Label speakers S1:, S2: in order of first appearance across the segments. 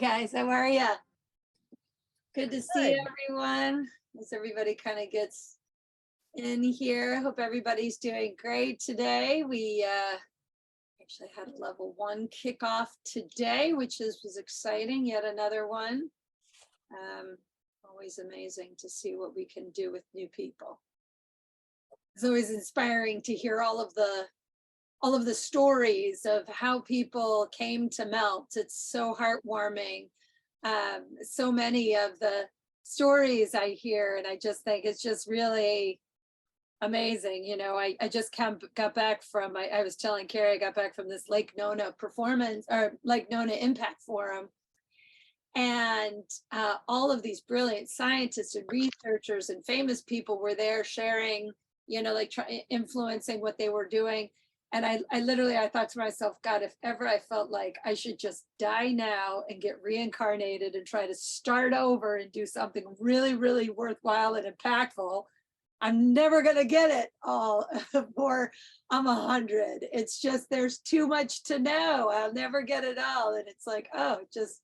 S1: guys, how are you? Good to see
S2: Good.
S1: everyone. As everybody kind of gets in here, I hope everybody's doing great today. We actually had a level 1 kickoff today, which was exciting. Yet another one. Always amazing to see what we can do with new people. It's always inspiring to hear all of the stories of how people came to melt. It's so heartwarming. So many of the stories I hear, and I just think it's just really amazing. You know, I just got back from, I was telling Carrie, I got back from this Lake Nona performance, or Lake Nona Impact Forum. And all of these brilliant scientists and researchers and famous people were there sharing, you know, like influencing what they were doing. And I literally thought to myself, God, if ever I felt like I should just die now and get reincarnated and try to start over and do something really, really worthwhile and impactful, I'm never going to get it all before I'm 100. It's just, there's too much to know. I'll never get it all. And it's like, oh, just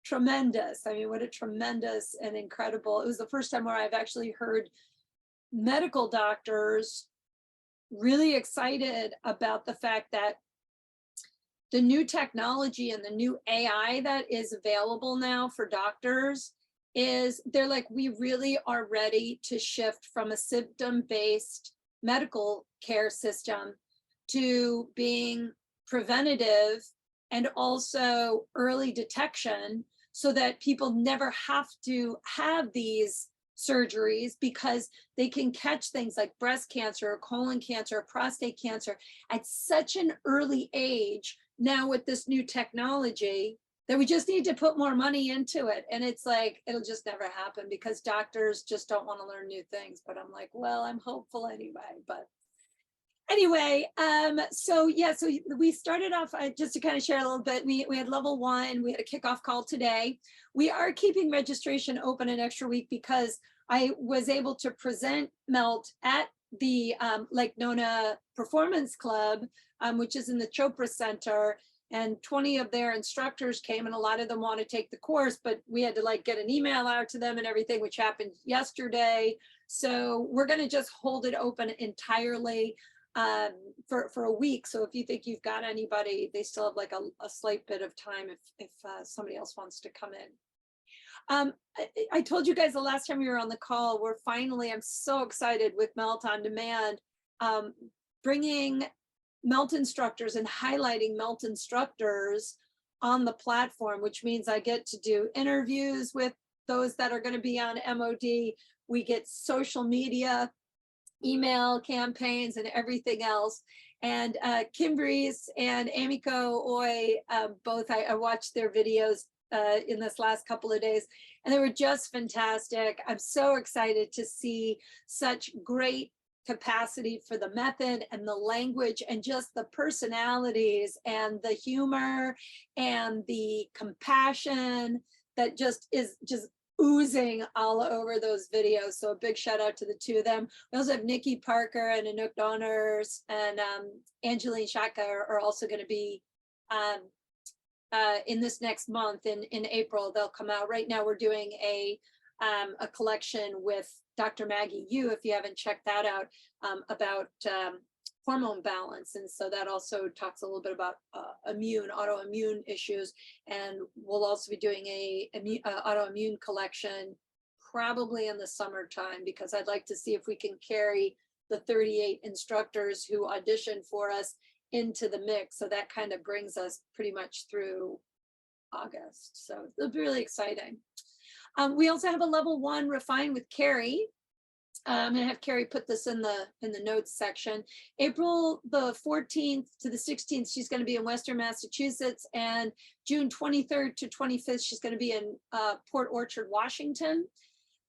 S1: tremendous. I mean, what a tremendous and incredible. It was the first time where I've actually heard medical doctors really excited about the fact that the new technology and the new AI that is available now for doctors is, they're like, we really are ready to shift from a symptom-based medical care system to being preventative and also early detection, so that people never have to have these surgeries, because they can catch things like breast cancer or colon cancer or prostate cancer at such an early age now with this new technology, that we just need to put more money into it. And it's like, it'll just never happen because doctors just don't want to learn new things. But I'm like, well, I'm hopeful anyway. But anyway, so we started off, just to kind of share a little bit, we had level 1, we had a kickoff call today. We are keeping registration open an extra week because I was able to present Melt at the Lake Nona Performance Club, which is in the Chopra Center, and 20 of their instructors came, and a lot of them want to take the course, but we had to like get an email out to them and everything, which happened yesterday. So we're going to just hold it open entirely for a week. So if you think you've got anybody, they still have like a slight bit of time if somebody else wants to come in. I told you guys the last time we were on the call, we're finally, I'm so excited with Melt on Demand, bringing Melt instructors and highlighting Melt instructors on the platform, which means I get to do interviews with those that are going to be on MOD. We get social media, email campaigns, and everything else. And Kim Breeze and Amiko Oy, both, I watched their videos in this last couple of days, and they were just fantastic. I'm so excited to see such great capacity for the method and the language and just the personalities and the humor and the compassion that just is just oozing all over those videos. So a big shout out to the two of them. We also have Nikki Parker and Anouk Donners and Angeline Shaka are also going to be in this next month in April. They'll come out. Right now we're doing a collection with Dr. Maggie Yu, if you haven't checked that out, about hormone balance. And so that also talks a little bit about autoimmune issues. And we'll also be doing a autoimmune collection probably in the summertime, because I'd like to see if we can carry the 38 instructors who auditioned for us into the mix. So that kind of brings us pretty much through August. So it'll be really exciting. We also have a level 1 Refine with Carrie. I'm gonna have Carrie put this in the notes section. April the 14th to the 16th, she's gonna be in Western Massachusetts, and June 23rd to 25th, she's gonna be in Port Orchard, Washington.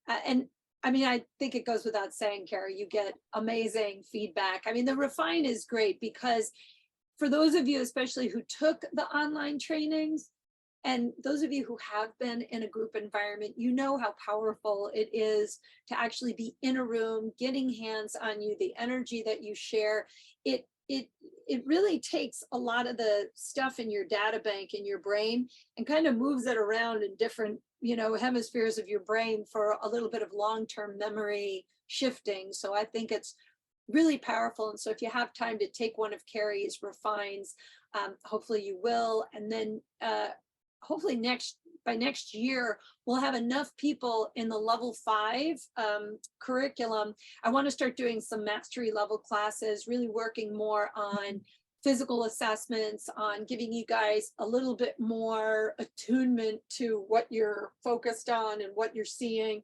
S1: And I mean, I think it goes without saying, Carrie, you get amazing feedback. I mean, the Refine is great because for those of you, especially who took the online trainings, and those of you who have been in a group environment, you know how powerful it is to actually be in a room, getting hands on you, the energy that you share. It it really takes a lot of the stuff in your data bank in your brain and kind of moves it around in different, you know, hemispheres of your brain for a little bit of long-term memory shifting. So I think it's really powerful. And so if you have time to take one of Carrie's refines, hopefully you will. And then hopefully by next year, we'll have enough people in the level 5 curriculum. I want to start doing some mastery level classes, really working more on physical assessments, on giving you guys a little bit more attunement to what you're focused on and what you're seeing,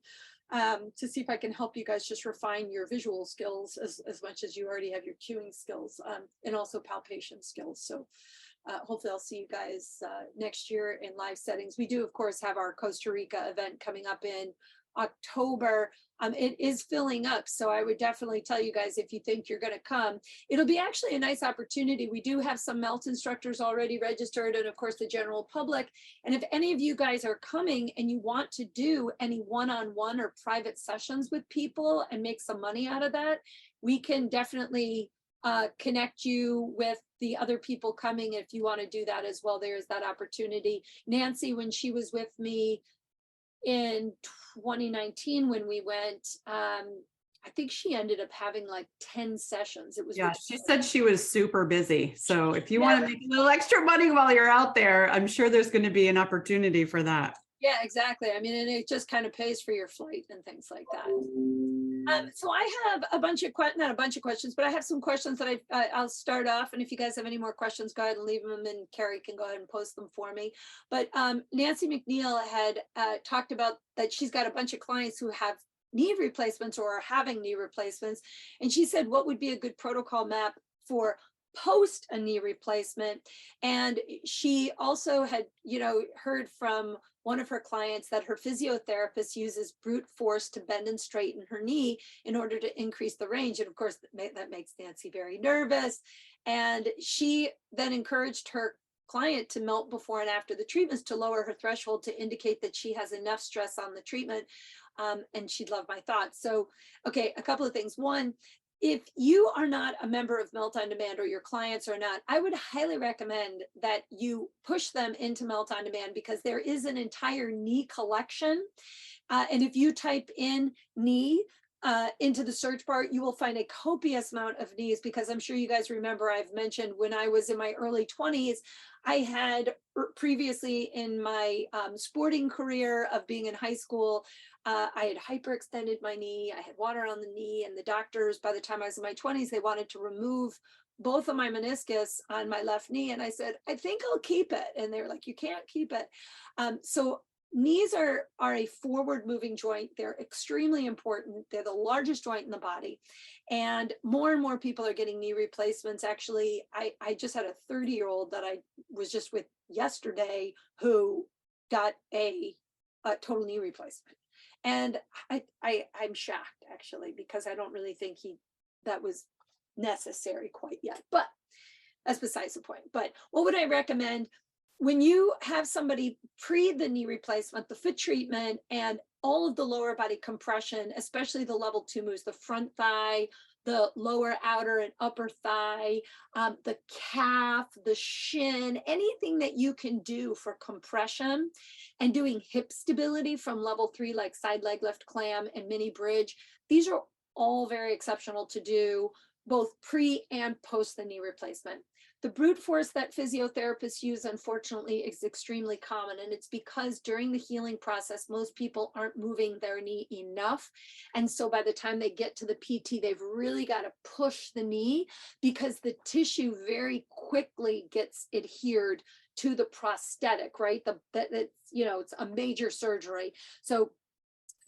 S1: to see if I can help you guys just refine your visual skills as much as you already have your cueing skills, and also palpation skills. So hopefully I'll see you guys next year in live settings. We do, of course, have our Costa Rica event coming up in October. It is filling up, so I would definitely tell you guys, if you think you're going to come, it'll be actually a nice opportunity. We do have some MELT instructors already registered, and of course the general public. And if any of you guys are coming and you want to do any one-on-one or private sessions with people and make some money out of that, we can definitely connect you with the other people coming. If you want to do that as well, there's that opportunity. Nancy, when she was with me in 2019 when we went, I think she ended up having like 10 sessions. It was,
S2: yeah, she said she was super busy. So if you want to make a little extra money while you're out there, I'm sure there's going to be an opportunity for that.
S1: Yeah, exactly. I mean, and it just kind of pays for your flight and things like that. So I have a bunch of not a bunch of questions, but I have some questions that I'll start off. And if you guys have any more questions, go ahead and leave them, and Carrie can go ahead and post them for me. But Nancy McNeil had talked about that she's got a bunch of clients who have knee replacements or are having knee replacements. And she said, what would be a good protocol map for post a knee replacement? And she also had, you know, heard from one of her clients that her physiotherapist uses brute force to bend and straighten her knee in order to increase the range. And of course, that makes Nancy very nervous. And she then encouraged her client to melt before and after the treatments to lower her threshold to indicate that she has enough stress on the treatment. And she'd love my thoughts. So, okay, a couple of things. One, if you are not a member of Melt on Demand, or your clients are not, I would highly recommend that you push them into Melt on Demand, because there is an entire knee collection. And if you type in knee into the search bar, you will find a copious amount of knees, because I'm sure you guys remember I've mentioned when I was in my early 20s, I had previously in my sporting career of being in high school, I had hyperextended my knee. I had water on the knee, and the doctors, by the time I was in my 20s, they wanted to remove both of my meniscus on my left knee. And I said, I think I'll keep it. And they were like, you can't keep it. So knees are a forward moving joint. They're extremely important. They're the largest joint in the body. And more people are getting knee replacements. Actually, I just had a 30-year-old that I was just with yesterday who got a total knee replacement. And I'm shocked, actually, because I don't really think that was necessary quite yet, but that's besides the point. But what would I recommend when you have somebody pre the knee replacement, the foot treatment, and all of the lower body compression, especially the level 2 moves, the front thigh, the lower outer and upper thigh, the calf, the shin, anything that you can do for compression, and doing hip stability from level 3, like side leg lift clam and mini bridge. These are all very exceptional to do both pre and post the knee replacement. The brute force that physiotherapists use, unfortunately, is extremely common. And it's because during the healing process, most people aren't moving their knee enough. And so by the time they get to the PT, they've really got to push the knee, because the tissue very quickly gets adhered to the prosthetic, right? It's a major surgery. So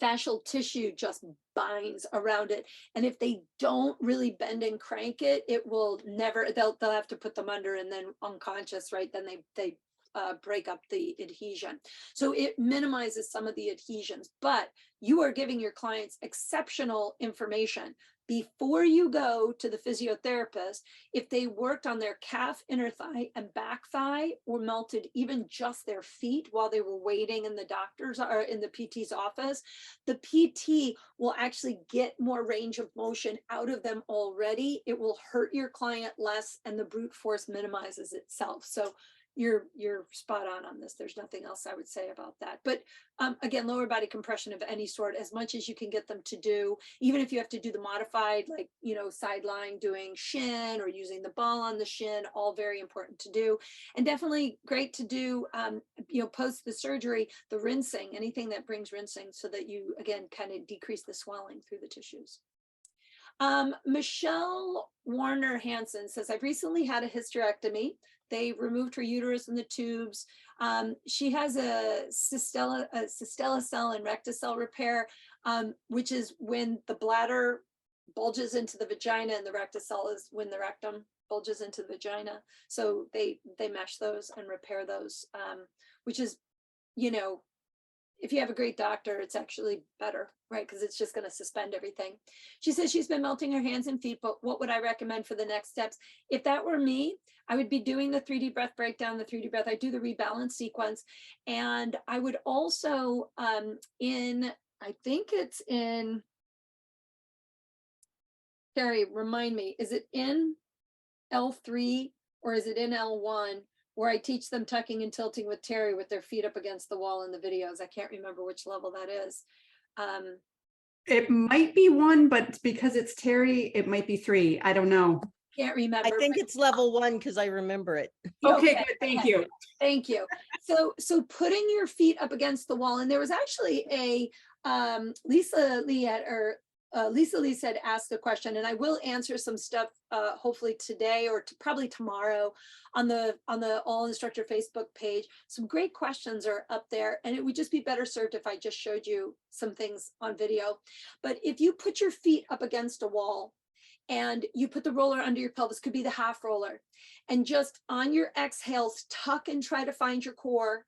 S1: fascial tissue just binds around it. And if they don't really bend and crank it, it will never, they'll have to put them under and then unconscious, right? Then they break up the adhesion. So it minimizes some of the adhesions, but you are giving your clients exceptional information. Before you go to the physiotherapist, if they worked on their calf, inner thigh, and back thigh, or melted even just their feet while they were waiting in the doctor's or in the PT's office, the PT will actually get more range of motion out of them already. It will hurt your client less, and the brute force minimizes itself. So you're spot on this. There's nothing else I would say about that. But again, lower body compression of any sort, as much as you can get them to do, even if you have to do the modified, like, you know, sideline doing shin or using the ball on the shin, all very important to do. And definitely great to do, you know, post the surgery, the rinsing, anything that brings rinsing, so that you, again, kind of decrease the swelling through the tissues. Michelle Warner Hansen says, I've recently had a hysterectomy. They removed her uterus and the tubes. She has a cystocele and rectocele repair, which is when the bladder bulges into the vagina, and the rectocele is when the rectum bulges into the vagina. So they mesh those and repair those, which is, you know, if you have a great doctor, it's actually better, right? Because it's just going to suspend everything. She says she's been melting her hands and feet, but what would I recommend for the next steps? If that were me, I would be doing the 3D breath breakdown, the 3D breath. I do the rebalance sequence. And I would also, I think it's in, Carrie, remind me, is it in L3 or is it in L1? Where I teach them tucking and tilting with Terry with their feet up against the wall in the videos. I can't remember which level that is.
S2: It might be 1, but because it's Terry, it might be 3. I don't know.
S1: Can't remember.
S3: I think it's level 1 because I remember it.
S2: Okay, good. Thank you.
S1: Thank you. So putting your feet up against the wall, and there was actually a Lisa Lee said asked the question, and I will answer some stuff hopefully today or probably tomorrow on the All Instructor Facebook page. Some great questions are up there, and it would just be better served if I just showed you some things on video. But if you put your feet up against a wall and you put the roller under your pelvis, could be the half roller, and just on your exhales, tuck and try to find your core,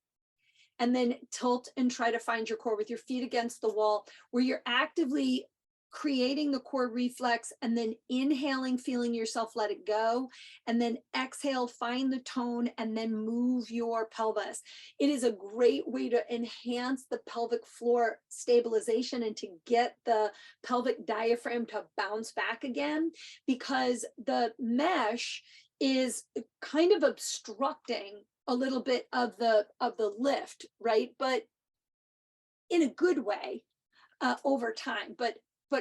S1: and then tilt and try to find your core with your feet against the wall, where you're actively creating the core reflex, and then inhaling, feeling yourself let it go, and then exhale, find the tone, and then move your pelvis. It is a great way to enhance the pelvic floor stabilization and to get the pelvic diaphragm to bounce back again, because the mesh is kind of obstructing a little bit of the lift, right? But in a good way over time. But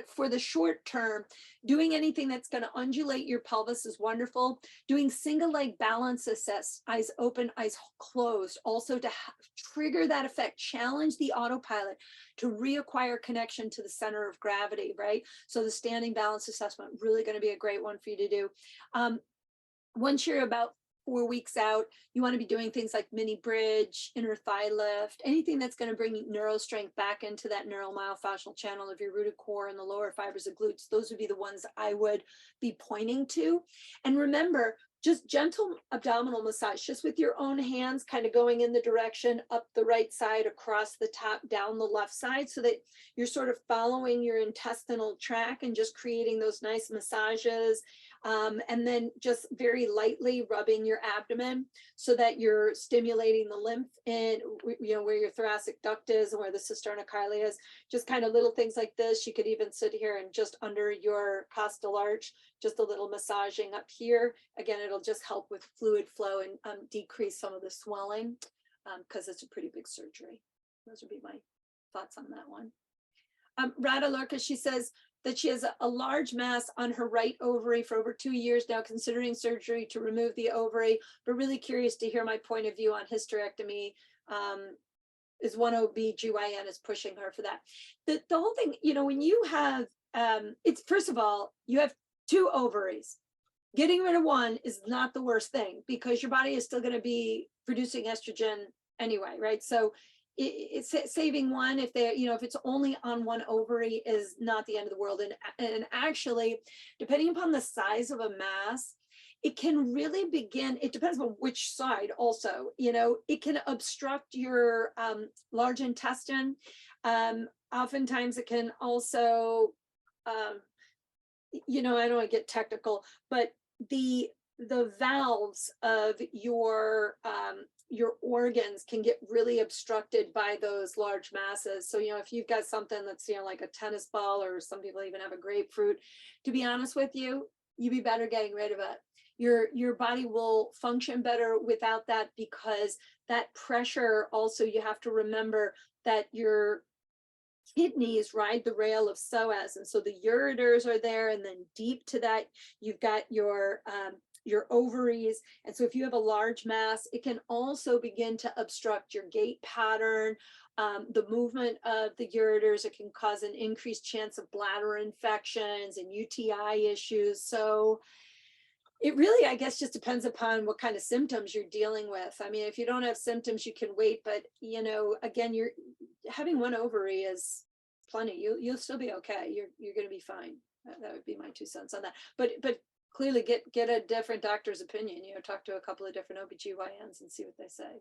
S1: for the short term, doing anything that's going to undulate your pelvis is wonderful. Doing single leg balance assist, eyes open, eyes closed, also to trigger that effect, challenge the autopilot to reacquire connection to the center of gravity, right? So the standing balance assessment, really going to be a great one for you to do. Once you're about 4 weeks out, you want to be doing things like mini bridge, inner thigh lift, anything that's going to bring neural strength back into that neural myofascial channel of your rooted core and the lower fibers of glutes. Those would be the ones I would be pointing to. And remember, just gentle abdominal massage, just with your own hands, kind of going in the direction up the right side, across the top, down the left side, so that you're sort of following your intestinal tract and just creating those nice massages. And then just very lightly rubbing your abdomen so that you're stimulating the lymph in, you know, where your thoracic duct is and where the cisternocardia is. Just kind of little things like this. You could even sit here and just under your costal arch, just a little massaging up here. Again, it'll just help with fluid flow and decrease some of the swelling because it's a pretty big surgery. Those would be my thoughts on that one. Rada Lurka, she says that she has a large mass on her right ovary for over 2 years now, considering surgery to remove the ovary, but really curious to hear my point of view on hysterectomy. Is one OB/GYN is pushing her for that. The whole thing, you know, when you have, it's first of all, you have 2 ovaries. Getting rid of one is not the worst thing because your body is still going to be producing estrogen anyway, right? So it's saving one if they, you know, if it's only on one ovary is not the end of the world. And actually, depending upon the size of a mass, it can really begin, it depends on which side also, you know, it can obstruct your large intestine. Oftentimes it can also, you know, I don't want to get technical, but the valves of your organs can get really obstructed by those large masses. So, you know, if you've got something that's, you know, like a tennis ball, or some people even have a grapefruit, to be honest with you, you'd be better getting rid of it. Your body will function better without that, because that pressure also, you have to remember that your kidneys ride the rail of psoas, and so the ureters are there, and then deep to that you've got your ovaries. And so if you have a large mass, it can also begin to obstruct your gait pattern, the movement of the ureters. It can cause an increased chance of bladder infections and UTI issues. So it really, I guess, just depends upon what kind of symptoms you're dealing with. I mean, if you don't have symptoms, you can wait, but, you know, again, you're having one ovary is plenty. You'll still be okay. You're going to be fine. That would be my 2 cents on that. But clearly get a different doctor's opinion, you know, talk to a couple of different OBGYNs and see what they say.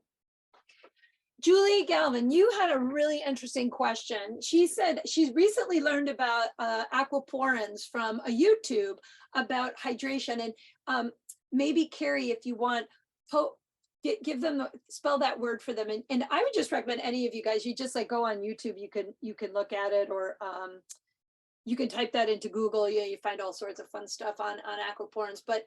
S1: Julie Galvin, you had a really interesting question. She said she's recently learned about Aquaporins from a YouTube about hydration. And maybe Carrie, if you want, give them, spell that word for them. And I would just recommend any of you guys, you just like go on YouTube, you can look at it, or you can type that into Google. Yeah, you find all sorts of fun stuff on Aquaporins. But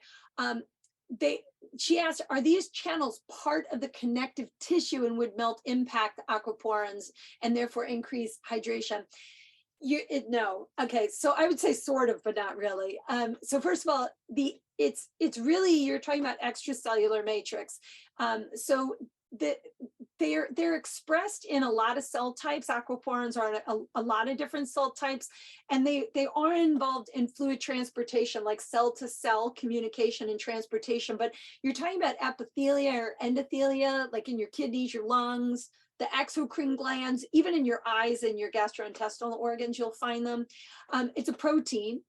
S1: she asked, are these channels part of the connective tissue, and would melt impact Aquaporins and therefore increase hydration? No. Okay, so I would say sort of, but not really. So first of all, it's really, you're talking about extracellular matrix. So they're expressed in a lot of cell types. Aquaporins are a lot of different cell types, and they are involved in fluid transportation, like cell to cell communication and transportation. But you're talking about epithelia or endothelia, like in your kidneys, your lungs, the exocrine glands, even in your eyes and your gastrointestinal organs, you'll find them. It's a protein,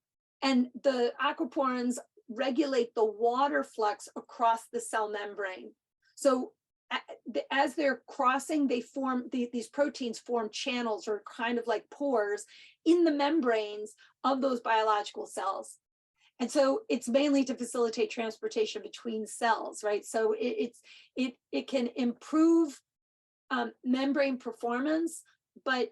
S1: and the aquaporins regulate the water flux across the cell membrane. So as they're crossing, they form, these proteins form channels, or kind of like pores in the membranes of those biological cells. And so it's mainly to facilitate transportation between cells, right? So it can improve membrane performance, but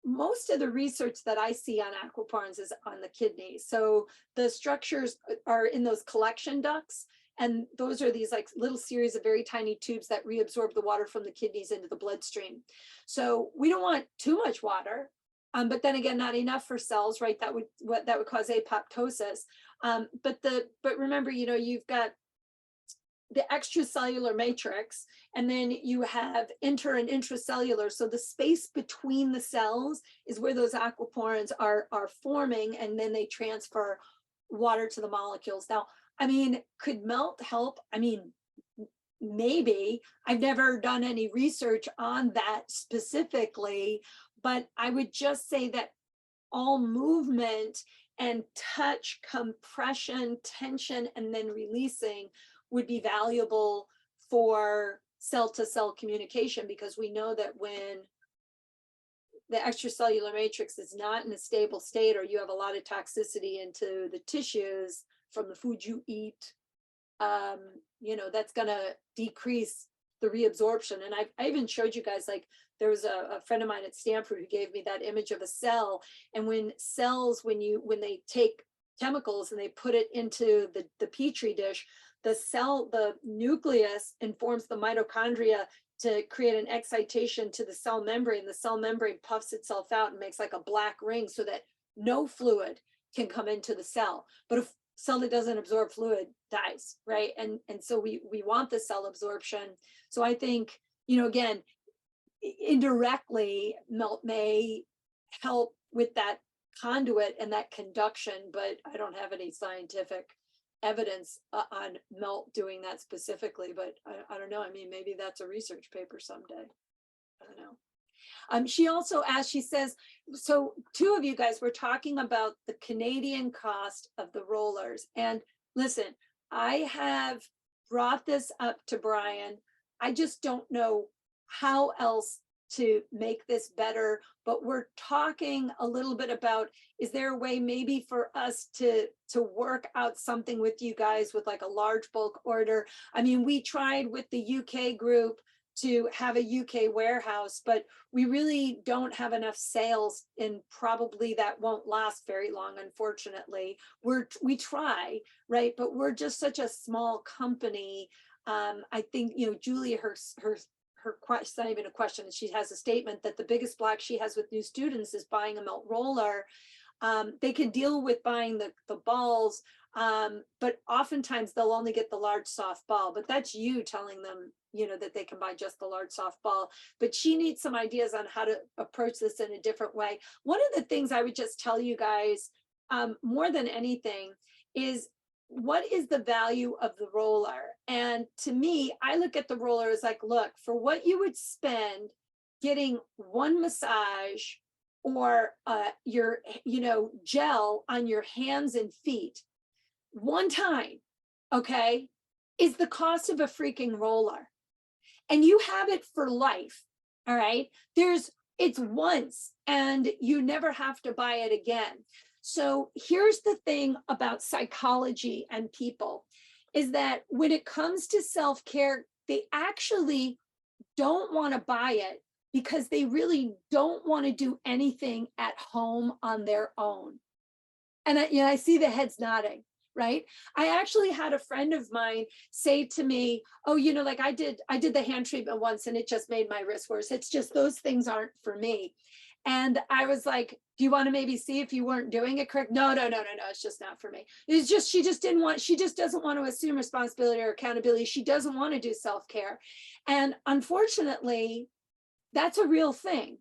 S1: most of the research that I see on aquaporins is on the kidney. So the structures are in those collection ducts, and those are these like little series of very tiny tubes that reabsorb the water from the kidneys into the bloodstream. So we don't want too much water, but then again, not enough for cells, right? That would cause apoptosis. But remember, you know, you've got the extracellular matrix, and then you have inter and intracellular. So the space between the cells is where those aquaporins are forming, and then they transfer water to the molecules. Now, I mean, could melt help? I mean, maybe. I've never done any research on that specifically, but I would just say that all movement and touch, compression, tension, and then releasing would be valuable for cell-to-cell communication, because we know that when the extracellular matrix is not in a stable state, or you have a lot of toxicity into the tissues from the food you eat, you know, that's going to decrease the reabsorption. And I even showed you guys, like, there was a friend of mine at Stanford who gave me that image of a cell. And when cells, when they take chemicals and they put it into the petri dish, the nucleus informs the mitochondria to create an excitation to the cell membrane. The cell membrane puffs itself out and makes like a black ring, so that no fluid can come into the cell. But if cell that doesn't absorb fluid dies, right? And so we want the cell absorption. So I think, you know, again, indirectly, melt may help with that conduit and that conduction, but I don't have any scientific evidence on melt doing that specifically. But I don't know. I mean, maybe that's a research paper someday. I don't know. She also asked, she says, so 2 of you guys were talking about the Canadian cost of the rollers. And listen, I have brought this up to Brian. I just don't know how else to make this better, but we're talking a little bit about, is there a way maybe for us to work out something with you guys with like a large bulk order? I mean, we tried with the UK group to have a UK warehouse, but we really don't have enough sales, and probably that won't last very long, unfortunately. We try, right? But we're just such a small company. I think, you know, Julie, her question, it's not even a question, she has a statement that the biggest block she has with new students is buying a melt roller. They can deal with buying the balls, but oftentimes they'll only get the large soft ball, but that's you telling them, you know, that they can buy just the large soft ball. But she needs some ideas on how to approach this in a different way. One of the things I would just tell you guys, more than anything, is what is the value of the roller? And to me, I look at the roller as like, look, for what you would spend getting one massage or your, you know, gel on your hands and feet one time, okay, is the cost of a freaking roller. And you have it for life, all right? It's once and you never have to buy it again. So here's the thing about psychology and people, is that when it comes to self-care, they actually don't want to buy it because they really don't want to do anything at home on their own. And I see the heads nodding, right? I actually had a friend of mine say to me, oh, you know, like I did the hand treatment once and it just made my wrist worse. It's just, those things aren't for me. And I was like, do you want to maybe see if you weren't doing it correct? No, it's just not for me. It's just, she just doesn't want to assume responsibility or accountability. She doesn't want to do self-care. And unfortunately, that's a real thing.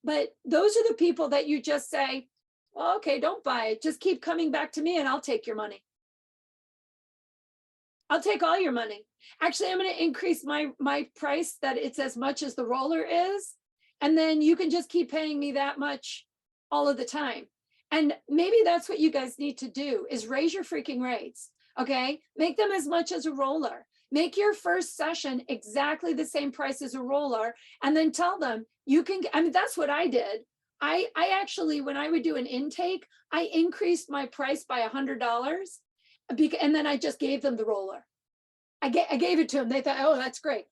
S1: But those are the people that you just say, well, okay, don't buy it. Just keep coming back to me and I'll take your money. I'll take all your money. Actually, I'm going to increase my price that it's as much as the roller is. And then you can just keep paying me that much all of the time. And maybe that's what you guys need to do, is raise your freaking rates. Okay. Make them as much as a roller. Make your first session exactly the same price as a roller. And then tell them you can, I mean, that's what I did. I actually, when I would do an intake, I increased my price by $100 and then I just gave them the roller. I gave it to them. They thought, oh, that's great.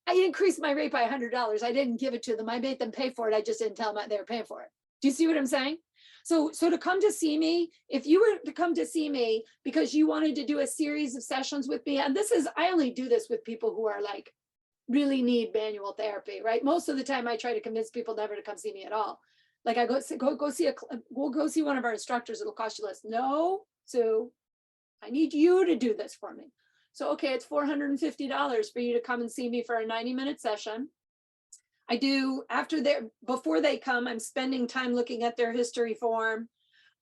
S1: I increased my rate by $100. I didn't give it to them. I made them pay for it. I just didn't tell them they were paying for it. Do you see what I'm saying? So to come to see me, if you were to come to see me because you wanted to do a series of sessions with me, and I only do this with people who are like, really need manual therapy, right? Most of the time I try to convince people never to come see me at all. Like I we'll go see one of our instructors. It'll cost you less. No, Sue, I need you to do this for me. So, okay, it's $450 for you to come and see me for a 90-minute session. I do, before they come, I'm spending time looking at their history form.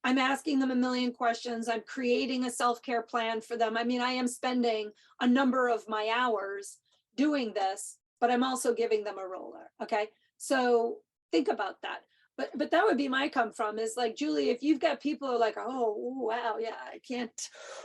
S1: I'm asking them a million questions. I'm creating a self-care plan for them. I mean, I am spending a number of my hours doing this, but I'm also giving them a roller. Okay. So think about that. But that would be my come from, is like, Julie, if you've got people who are like, oh, wow, yeah, I can't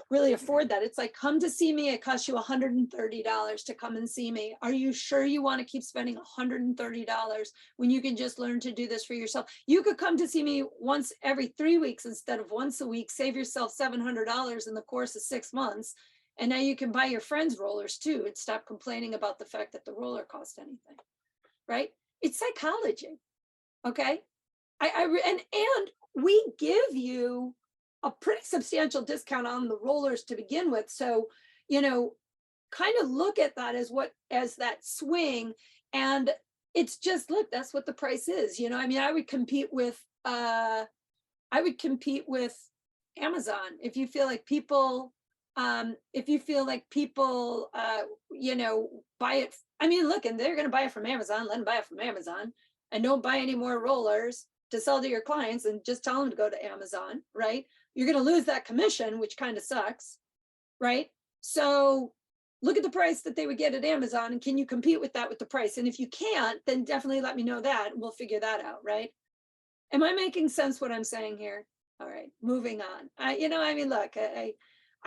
S1: really afford that. It's like, come to see me. It costs you $130 to come and see me. Are you sure you want to keep spending $130 when you can just learn to do this for yourself? You could come to see me once every 3 weeks instead of once a week, save yourself $700 in the course of 6 months. And now you can buy your friends rollers too and stop complaining about the fact that the roller costs anything, right? It's psychology, okay? And we give you a pretty substantial discount on the rollers to begin with. So, you know, kind of look at that as that swing. And it's just, look, that's what the price is. You know, I mean, I would compete with Amazon if you feel like people, you know, buy it. I mean, look, and they're going to buy it from Amazon, let them buy it from Amazon, and don't buy any more rollers to sell to your clients, and just tell them to go to Amazon, right? You're going to lose that commission, which kind of sucks, right? So look at the price that they would get at Amazon, and can you compete with that with the price? And if you can't, then definitely let me know that, and we'll figure that out, right? Am I making sense what I'm saying here? All right, moving on. I mean, look, I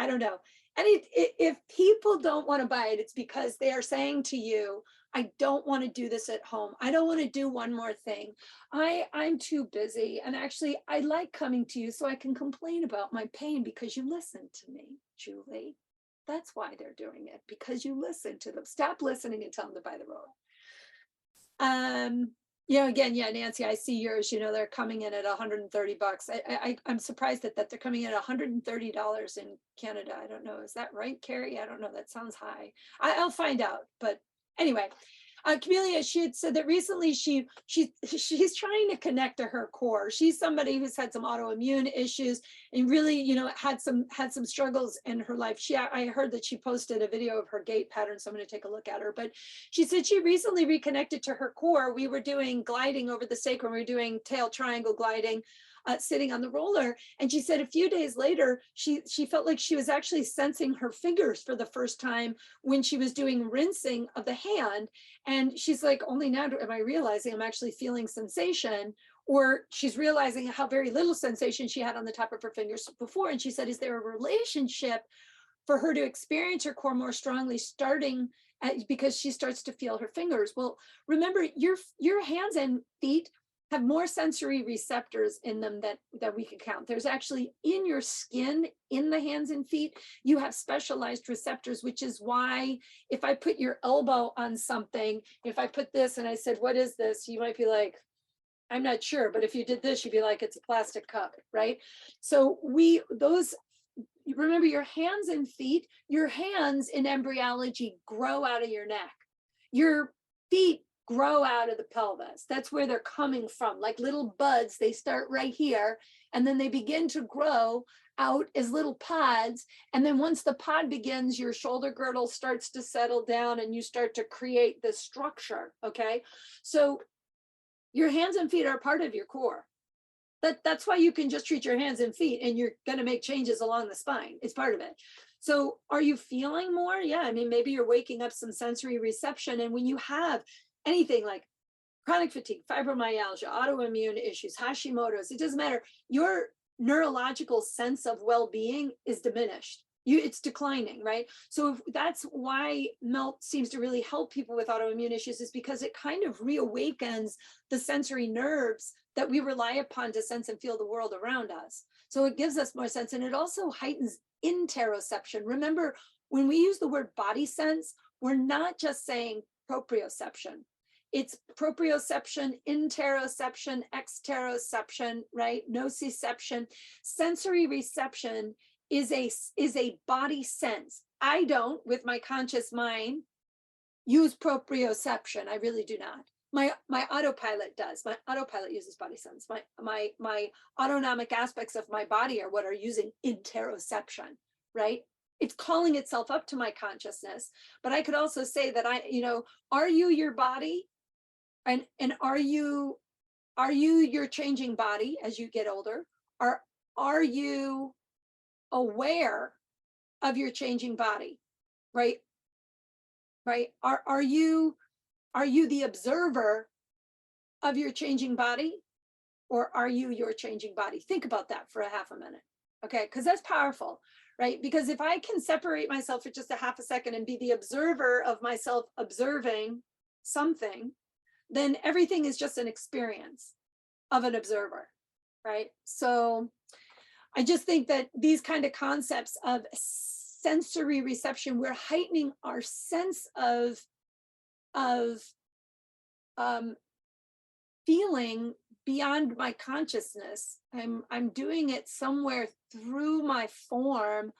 S1: don't know. And if people don't want to buy it, it's because they are saying to you, I don't want to do this at home. I don't want to do one more thing. I'm too busy. And actually, I like coming to you so I can complain about my pain because you listen to me, Julie. That's why they're doing it, because you listen to them. Stop listening and tell them to buy the roller. Again, Nancy, I see yours, they're coming in at $130. I'm surprised that they're coming in at $130 in Canada. I don't know. Is that right, Carrie? I don't know. That sounds high. I'll find out. But anyway, Camelia, she had said that recently she's trying to connect to her core. She's somebody who's had some autoimmune issues and really, had some struggles in her life. I heard that she posted a video of her gait pattern, so I'm going to take a look at her. But she said she recently reconnected to her core. We were doing gliding over the sacrum. We were doing tail triangle gliding, sitting on the roller. And she said a few days later, she felt like she was actually sensing her fingers for the first time when she was doing rinsing of the hand. And she's like, only now am I realizing I'm actually feeling sensation, or she's realizing how very little sensation she had on the top of her fingers before. And she said, is there a relationship for her to experience her core more strongly because she starts to feel her fingers? Well, remember, your hands and feet have more sensory receptors in them that we can count. There's actually in your skin, in the hands and feet, you have specialized receptors, which is why if I put your elbow on something, if I put this and I said, what is this? You might be like, I'm not sure. But if you did this, you'd be like, it's a plastic cup, right? So remember your hands and feet, your hands in embryology grow out of your neck. Your feet grow out of the pelvis. That's where they're coming from, like little buds. They start right here, and then they begin to grow out as little pods. And then once the pod begins, your shoulder girdle starts to settle down and you start to create this structure, okay? So your hands and feet are part of your core. That's why you can just treat your hands and feet and you're going to make changes along the spine. It's part of it. So are you feeling more? Yeah, I mean, maybe you're waking up some sensory reception. And when you have anything like chronic fatigue, fibromyalgia, autoimmune issues, Hashimoto's, it doesn't matter. Your neurological sense of well-being is diminished. It's declining, right? So that's why melt seems to really help people with autoimmune issues, is because it kind of reawakens the sensory nerves that we rely upon to sense and feel the world around us. So it gives us more sense, and it also heightens interoception. Remember, when we use the word body sense, we're not just saying proprioception. It's proprioception, interoception, exteroception, right? Nociception. Sensory reception is a body sense. I don't, with my conscious mind, use proprioception. I really do not. My autopilot does. My autopilot uses body sense. My autonomic aspects of my body are what are using interoception, right? It's calling itself up to my consciousness. But I could also say that are you your body? And are you your changing body as you get older? Are you aware of your changing body, right? Are you the observer of your changing body, or are you your changing body? Think about that for a half a minute, okay? Because that's powerful, right? Because if I can separate myself for just a half a second and be the observer of myself observing something, then everything is just an experience of an observer, right? So I just think that these kind of concepts of sensory reception, we're heightening our sense of feeling beyond my consciousness. I'm doing it somewhere through my form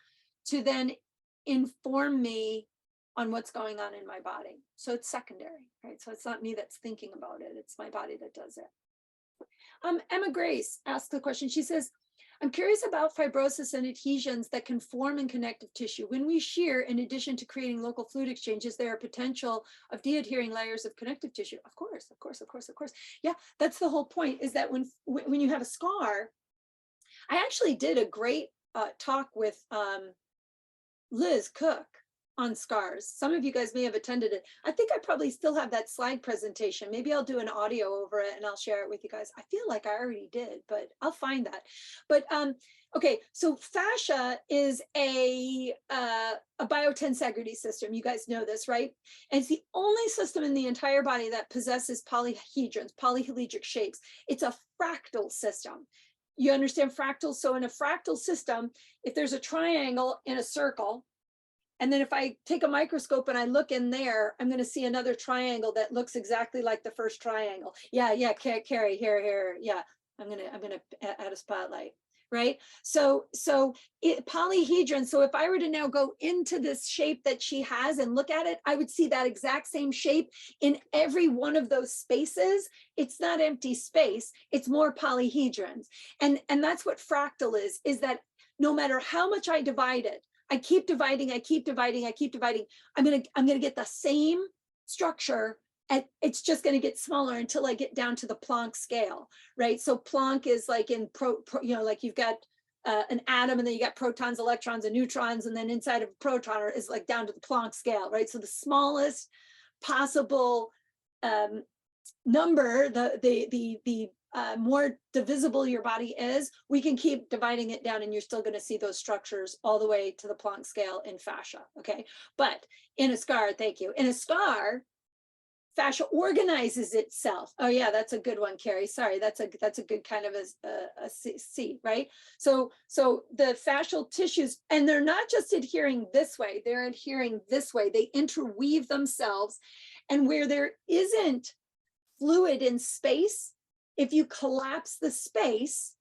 S1: to then inform me on what's going on in my body. So it's secondary, right? So it's not me that's thinking about it. It's my body that does it. Emma Grace asked the question. She says, I'm curious about fibrosis and adhesions that can form in connective tissue. When we shear, in addition to creating local fluid exchanges, there are potential of de-adhering layers of connective tissue. Of course. Yeah, that's the whole point, is that when you have a scar, I actually did a great talk with Liz Cook on scars. Some of you guys may have attended it. I think I probably still have that slide presentation. Maybe I'll do an audio over it and I'll share it with you guys. I feel like I already did, but I'll find that. But okay, so fascia is a biotensegrity system. You guys know this, right? And it's the only system in the entire body that possesses polyhedrons, polyhedric shapes. It's a fractal system. You understand fractals? So in a fractal system, if there's a triangle in a circle, and then if I take a microscope and I look in there, I'm going to see another triangle that looks exactly like the first triangle. Yeah, Carrie, here. Yeah, I'm gonna add a spotlight, right? So polyhedron. So if I were to now go into this shape that she has and look at it, I would see that exact same shape in every one of those spaces. It's not empty space. It's more polyhedrons, and that's what fractal is that no matter how much I divide it, I keep dividing. I'm gonna get the same structure, and it's just gonna get smaller until I get down to the Planck scale, right? So Planck is like in like you've got an atom, and then you got protons, electrons, and neutrons, and then inside of a proton is like down to the Planck scale, right? So the smallest possible number, the more divisible your body is, we can keep dividing it down and you're still going to see those structures all the way to the Planck scale in fascia, okay? But in a scar, thank you. In a scar, fascia organizes itself. Oh yeah, that's a good one, Carrie. Sorry, that's a good kind of a C, right? So the fascial tissues, and they're not just adhering this way, they're adhering this way. They interweave themselves, and where there isn't fluid in space, if you collapse the space,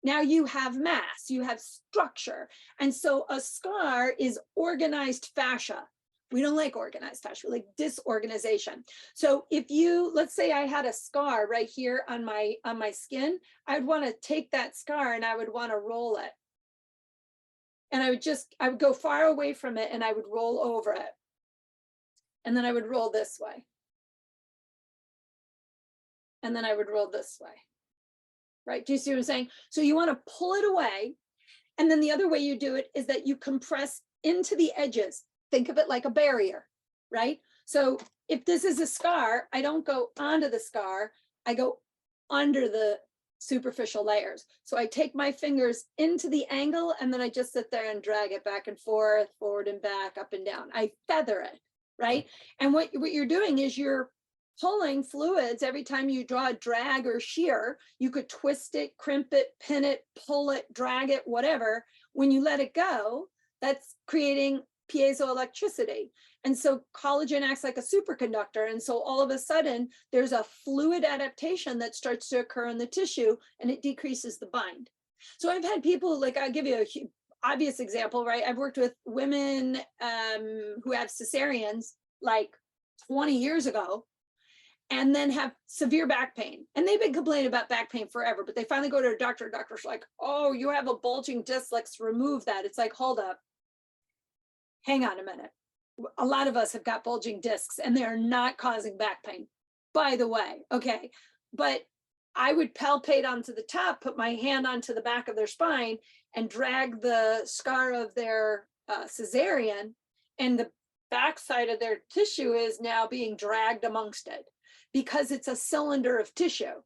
S1: now you have mass, you have structure. And so a scar is organized fascia. We don't like organized fascia, we like disorganization. So if you, let's say I had a scar right here on my skin, I'd want to take that scar and I would want to roll it. And I would go far away from it and I would roll over it. And then I would roll this way. And then I would roll this way, right? Do you see what I'm saying? So you want to pull it away. And then the other way you do it is that you compress into the edges. Think of it like a barrier, right? So if this is a scar, I don't go onto the scar, I go under the superficial layers. So I take my fingers into the angle and then I just sit there and drag it back and forth, forward and back, up and down. I feather it, right? And what you're doing is you're pulling fluids every time you draw a drag or shear. You could twist it, crimp it, pin it, pull it, drag it, whatever. When you let it go, that's creating piezoelectricity. And so collagen acts like a superconductor. And so all of a sudden there's a fluid adaptation that starts to occur in the tissue and it decreases the bind. So I've had people, like, I'll give you a obvious example, right? I've worked with women who have cesareans like 20 years ago, and then have severe back pain. And they've been complaining about back pain forever, but they finally go to a doctor. Doctor's like, oh, you have a bulging disc, let's remove that. It's like, hold up, hang on a minute. A lot of us have got bulging discs and they're not causing back pain, by the way, okay? But I would palpate onto the top, put my hand onto the back of their spine and drag the scar of their cesarean, and the backside of their tissue is now being dragged amongst it, because it's a cylinder of tissue.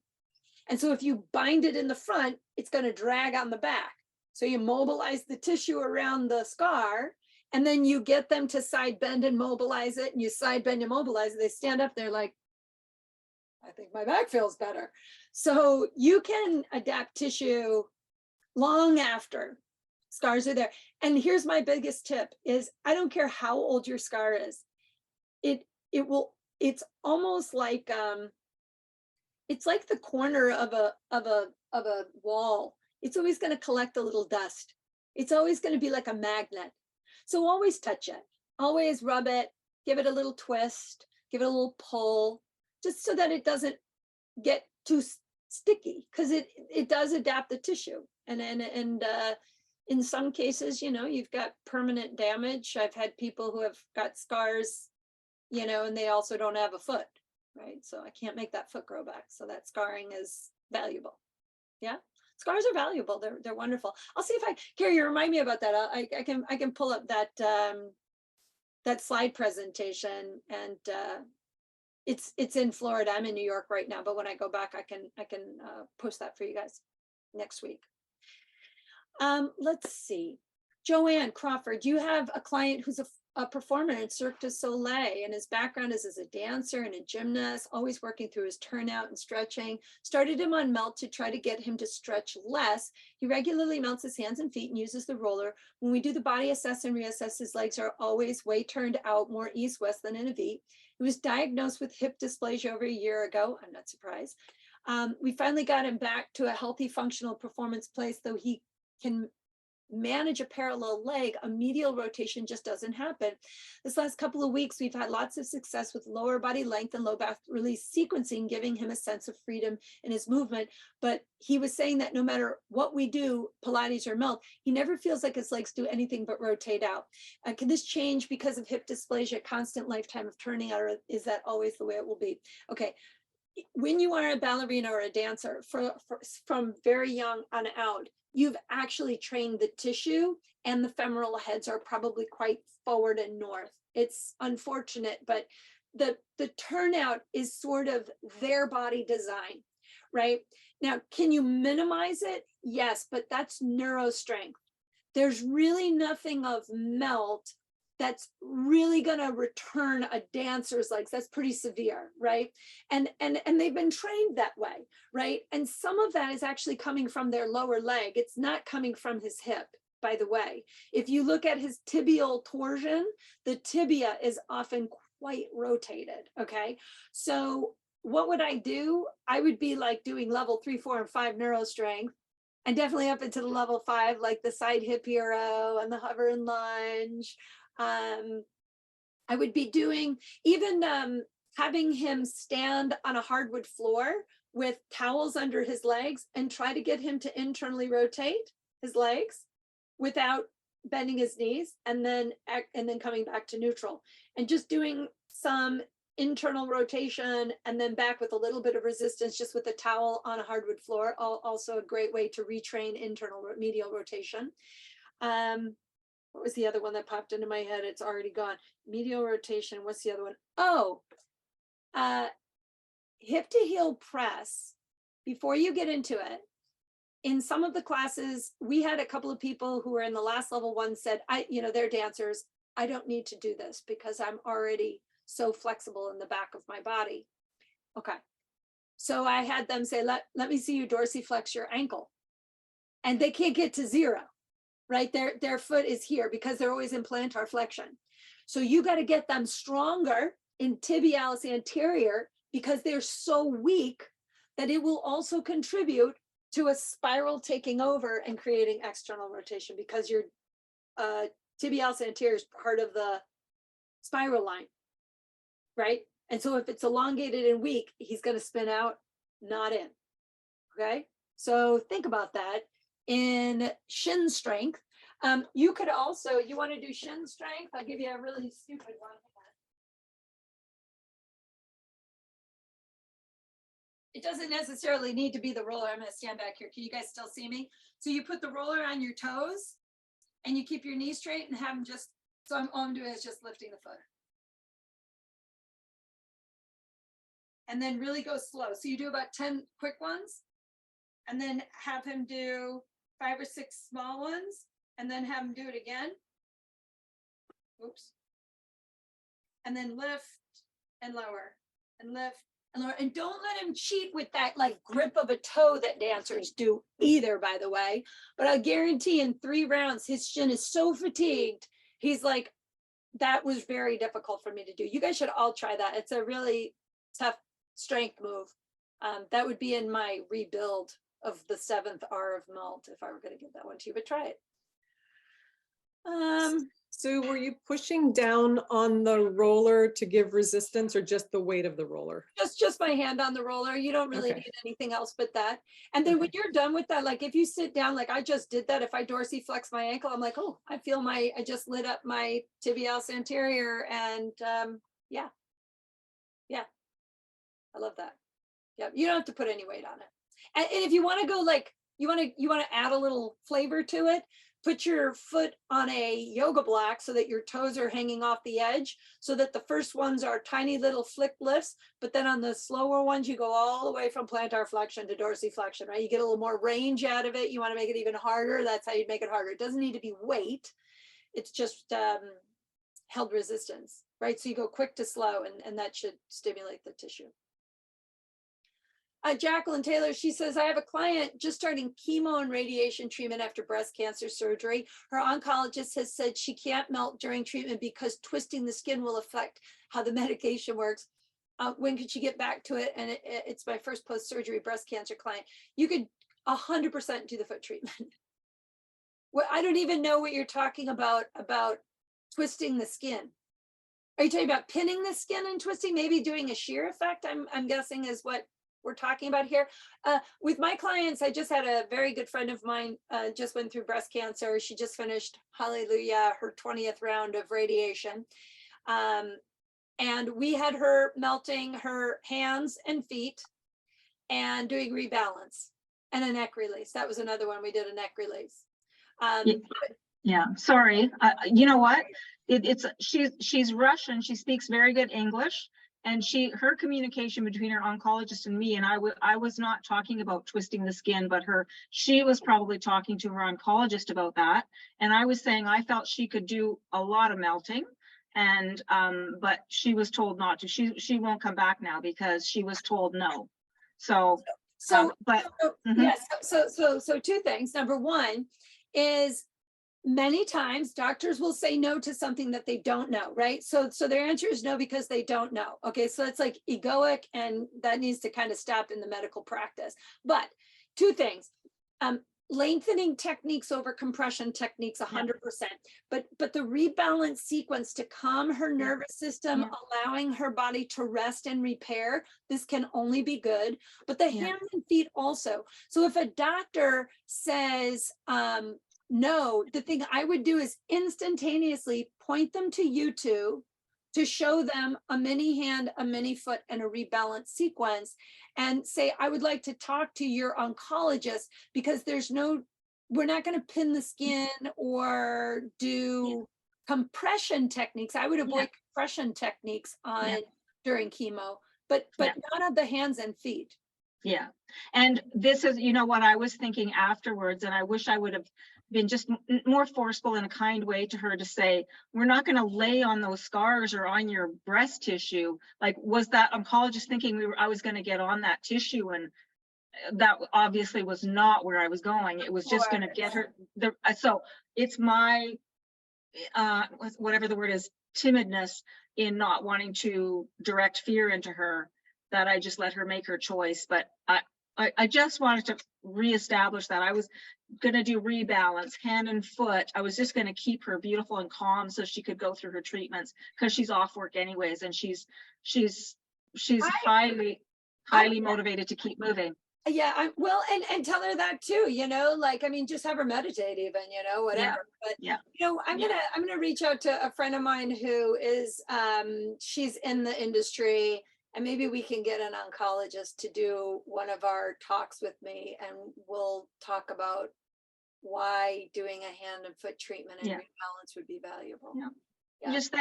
S1: And so if you bind it in the front, it's going to drag on the back. So you mobilize the tissue around the scar, and then you get them to side bend and mobilize it, and you side bend and mobilize it. They stand up, they're like, I think my back feels better. So you can adapt tissue long after scars are there. And here's my biggest tip is, I don't care how old your scar is. It's almost like it's like the corner of a wall. It's always going to collect a little dust. It's always going to be like a magnet. So always touch it, always rub it, give it a little twist, give it a little pull, just so that it doesn't get too sticky, because it does adapt the tissue. And in some cases, you know, you've got permanent damage. I've had people who have got scars, you know, and they also don't have a foot, right? So I can't make that foot grow back. So that scarring is valuable. Yeah, scars are valuable. They're wonderful. I'll see if Carrie, you remind me about that. I can pull up that that slide presentation, and it's in Florida. I'm in New York right now, but when I go back, I can post that for you guys next week. Let's see. Joanne Crawford, you have a client who's a performer in Cirque du Soleil, and his background is as a dancer and a gymnast, always working through his turnout and stretching. Started him on melt to try to get him to stretch less. He regularly melts his hands and feet and uses the roller. When we do the body assess and reassess, his legs are always way turned out, more east-west than in a V. He was diagnosed with hip dysplasia over a year ago. I'm not surprised. We finally got him back to a healthy, functional performance place, though he can manage a parallel leg. A medial rotation just doesn't happen. This last couple of weeks, we've had lots of success with lower body length and low back release sequencing, giving him a sense of freedom in his movement. But he was saying that no matter what we do, Pilates or melt, he never feels like his legs do anything but rotate out. Can this change because of hip dysplasia, constant lifetime of turning out, or is that always the way it will be? Okay. When you are a ballerina or a dancer from very young on out, you've actually trained the tissue, and the femoral heads are probably quite forward and north. It's unfortunate, but the turnout is sort of their body design, right? Now, can you minimize it? Yes, but that's neuro strength. There's really nothing of melt that's really going to return a dancer's legs. That's pretty severe, right? And they've been trained that way, right? And some of that is actually coming from their lower leg. It's not coming from his hip, by the way. If you look at his tibial torsion, the tibia is often quite rotated, okay? So what would I do? I would be like doing level 3, 4, and 5 neuro strength, and definitely up into the level 5, like the side hip hero and the hover and lunge. I would be doing even having him stand on a hardwood floor with towels under his legs and try to get him to internally rotate his legs without bending his knees, and then coming back to neutral, and just doing some internal rotation and then back with a little bit of resistance, just with a towel on a hardwood floor. Also a great way to retrain internal medial rotation. What was the other one that popped into my head? It's already gone. Medial rotation. What's the other one? Oh, hip to heel press. Before you get into it, in some of the classes, we had a couple of people who were in the last level 1 said, they're dancers. I don't need to do this because I'm already so flexible in the back of my body. Okay. So I had them say, let me see you dorsiflex your ankle. And they can't get to 0. Right? Their foot is here because they're always in plantar flexion. So you got to get them stronger in tibialis anterior because they're so weak that it will also contribute to a spiral taking over and creating external rotation, because your tibialis anterior is part of the spiral line, right? And so if it's elongated and weak, he's going to spin out, not in. Okay? So think about that. In shin strength, you could also, you want to do shin strength? I'll give you a really stupid one. It doesn't necessarily need to be the roller. I'm going to stand back here. Can you guys still see me? So you put the roller on your toes and you keep your knees straight and have them just, so all I'm doing is just lifting the foot. And then really go slow. So you do about 10 quick ones, and then have him do 5 or 6 small ones, and then have him do it again. Oops. And then lift and lower, and lift and lower. And don't let him cheat with that like grip of a toe that dancers do either, by the way. But I guarantee in 3 rounds, his shin is so fatigued. He's like, that was very difficult for me to do. You guys should all try that. It's a really tough strength move. That would be in my rebuild of the 7th R of melt if I were going to give that one to you, but try it.
S4: Sue, were you pushing down on the roller to give resistance, or just the weight of the roller?
S1: Just my hand on the roller. You don't really need anything else but that. And then when you're done with that, like if you sit down, like I just did that, if I dorsiflex my ankle, I'm like, oh, I feel I just lit up my tibialis anterior, and yeah. I love that. Yeah, you don't have to put any weight on it. And if you want to go like, you want to add a little flavor to it, put your foot on a yoga block so that your toes are hanging off the edge, so that the first ones are tiny little flick lifts, but then on the slower ones, you go all the way from plantar flexion to dorsiflexion, right? You get a little more range out of it. You want to make it even harder. That's how you'd make it harder. It doesn't need to be weight. It's just held resistance, right? So you go quick to slow, and that should stimulate the tissue. Jacqueline Taylor, she says, I have a client just starting chemo and radiation treatment after breast cancer surgery. Her oncologist has said she can't melt during treatment because twisting the skin will affect how the medication works. When could she get back to it? And it's my first post-surgery breast cancer client. You could 100% do the foot treatment. Well, I don't even know what you're talking about twisting the skin. Are you talking about pinning the skin and twisting? Maybe doing a shear effect, I'm guessing is what we're talking about here. With my clients, I just had a very good friend of mine just went through breast cancer. She just finished, hallelujah, her 20th round of radiation. And we had her melting her hands and feet and doing rebalance and a neck release. That was another one. We did a neck release.
S5: Yeah, sorry. You know what? She's Russian. She speaks very good English. And her communication between her oncologist and me, and I was not talking about twisting the skin, but she was probably talking to her oncologist about that. And I was saying I felt she could do a lot of melting, and but she was told not to. She won't come back now because she was told no.
S1: Yes. So two things. Number one is, many times doctors will say no to something that they don't know, right? So their answer is no because they don't know. Okay, so it's like egoic, and that needs to kind of stop in the medical practice. But two things, lengthening techniques over compression techniques 100%, but the rebalance sequence to calm her nervous system, allowing her body to rest and repair, this can only be good. But the hands and feet also. So if a doctor says, no, the thing I would do is instantaneously point them to YouTube to show them a mini hand, a mini foot, and a rebalance sequence, and say, I would like to talk to your oncologist, because we're not going to pin the skin or do compression techniques. I would avoid compression techniques during chemo, but not on the hands and feet.
S5: Yeah. And this is, what I was thinking afterwards, and I wish I would have been just more forceful in a kind way to her to say, we're not going to lay on those scars or on your breast tissue. Like, was that oncologist thinking I was going to get on that tissue? And that obviously was not where I was going. It was just going to get her. So it's my, whatever the word is, timidness in not wanting to direct fear into her, that I just let her make her choice. But I just wanted to reestablish that I was going to do rebalance, hand and foot. I was just going to keep her beautiful and calm so she could go through her treatments, because she's off work anyways, and she's highly motivated to keep moving.
S1: Yeah, and tell her that too, just have her meditate even, whatever. But I'm gonna reach out to a friend of mine who is she's in the industry, and maybe we can get an oncologist to do one of our talks with me, and we'll talk about why doing a hand and foot treatment and rebalance would be valuable.
S5: Just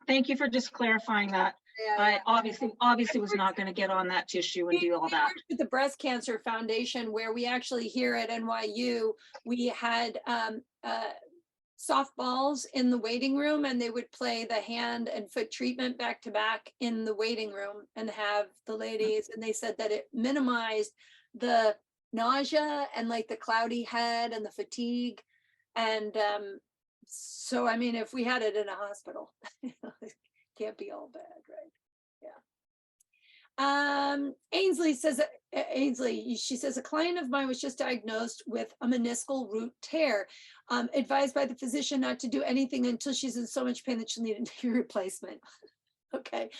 S5: thank you for just clarifying that. I obviously was not going to get on that tissue and do all that.
S1: With the Breast Cancer Foundation, where we actually here at NYU, we had softballs in the waiting room, and they would play the hand and foot treatment back to back in the waiting room and have the ladies, and they said that it minimized the nausea and like the cloudy head and the fatigue. And so, I mean, if we had it in a hospital, it can't be all bad, right? Yeah. Ainsley says, she says, a client of mine was just diagnosed with a meniscal root tear, advised by the physician not to do anything until she's in so much pain that she'll need a knee replacement. Okay.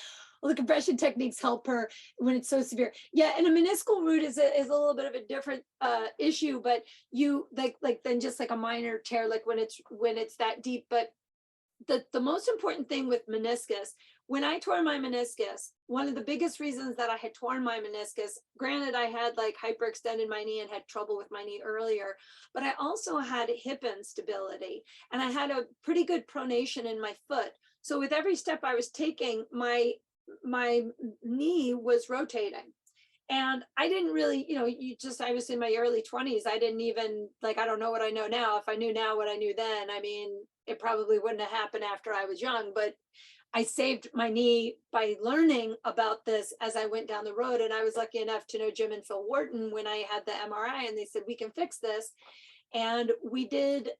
S1: Well, the compression techniques help her when it's so severe. Yeah, and a meniscal root is a little bit of a different issue, but you like than just like a minor tear, like when it's that deep. But the most important thing with meniscus, when I tore my meniscus, one of the biggest reasons that I had torn my meniscus, granted I had like hyperextended my knee and had trouble with my knee earlier, but I also had hip instability and I had a pretty good pronation in my foot. So with every step I was taking, my knee was rotating. And I didn't really, I was in my early 20s. I didn't even, like, I don't know what I know now. If I knew now what I knew then, I mean, it probably wouldn't have happened after I was young, but I saved my knee by learning about this as I went down the road. And I was lucky enough to know Jim and Phil Wharton when I had the MRI, and they said, we can fix this. And we did